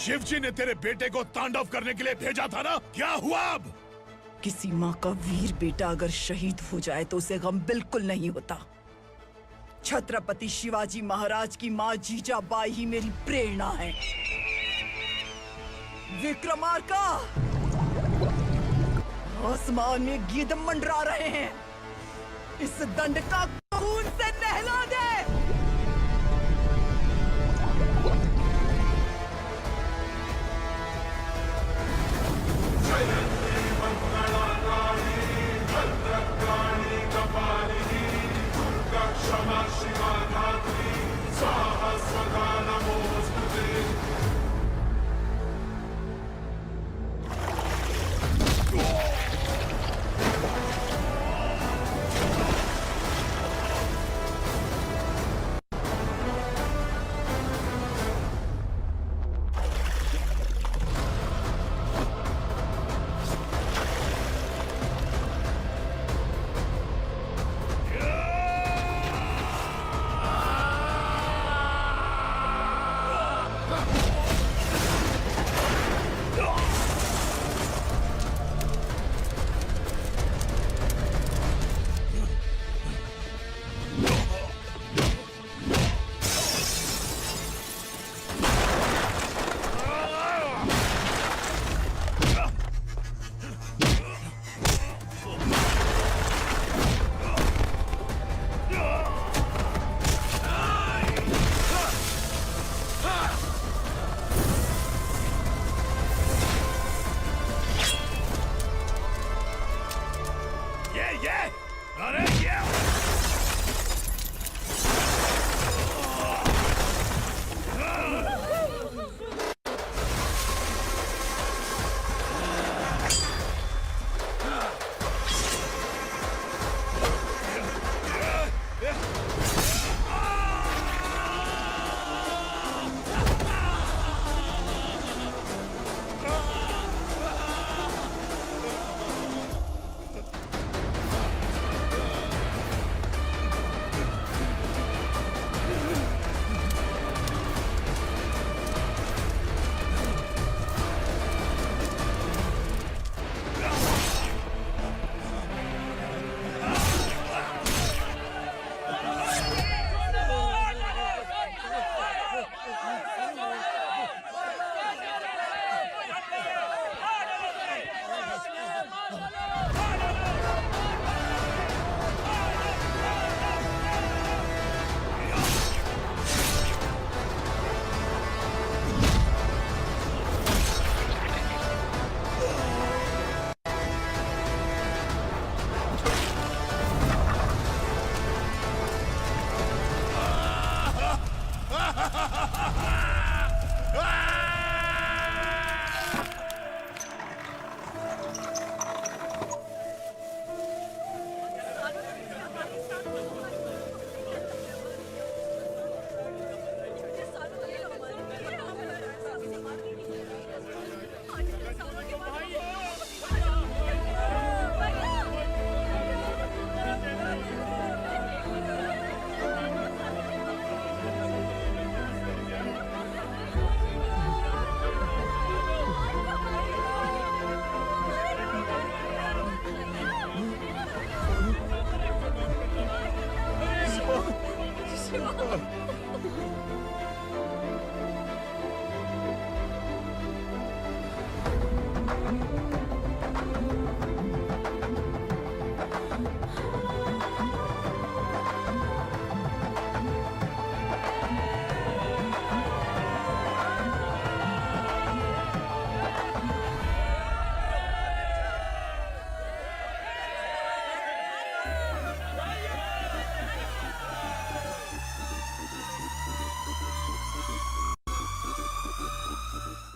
शिवजी ने तेरे बेटे को तांडव करने के लिए भेजा था ना, क्या हुआ अब? किसी माँ का वीर बेटा अगर शहीद हो जाए तो उसे गम बिल्कुल नहीं होता। छत्रपति शिवाजी महाराज की माँ जीजाबाई ही मेरी प्रेरणा है। विक्रमार्का, आसमान में गीद मंडरा रहे हैं। इस दंड का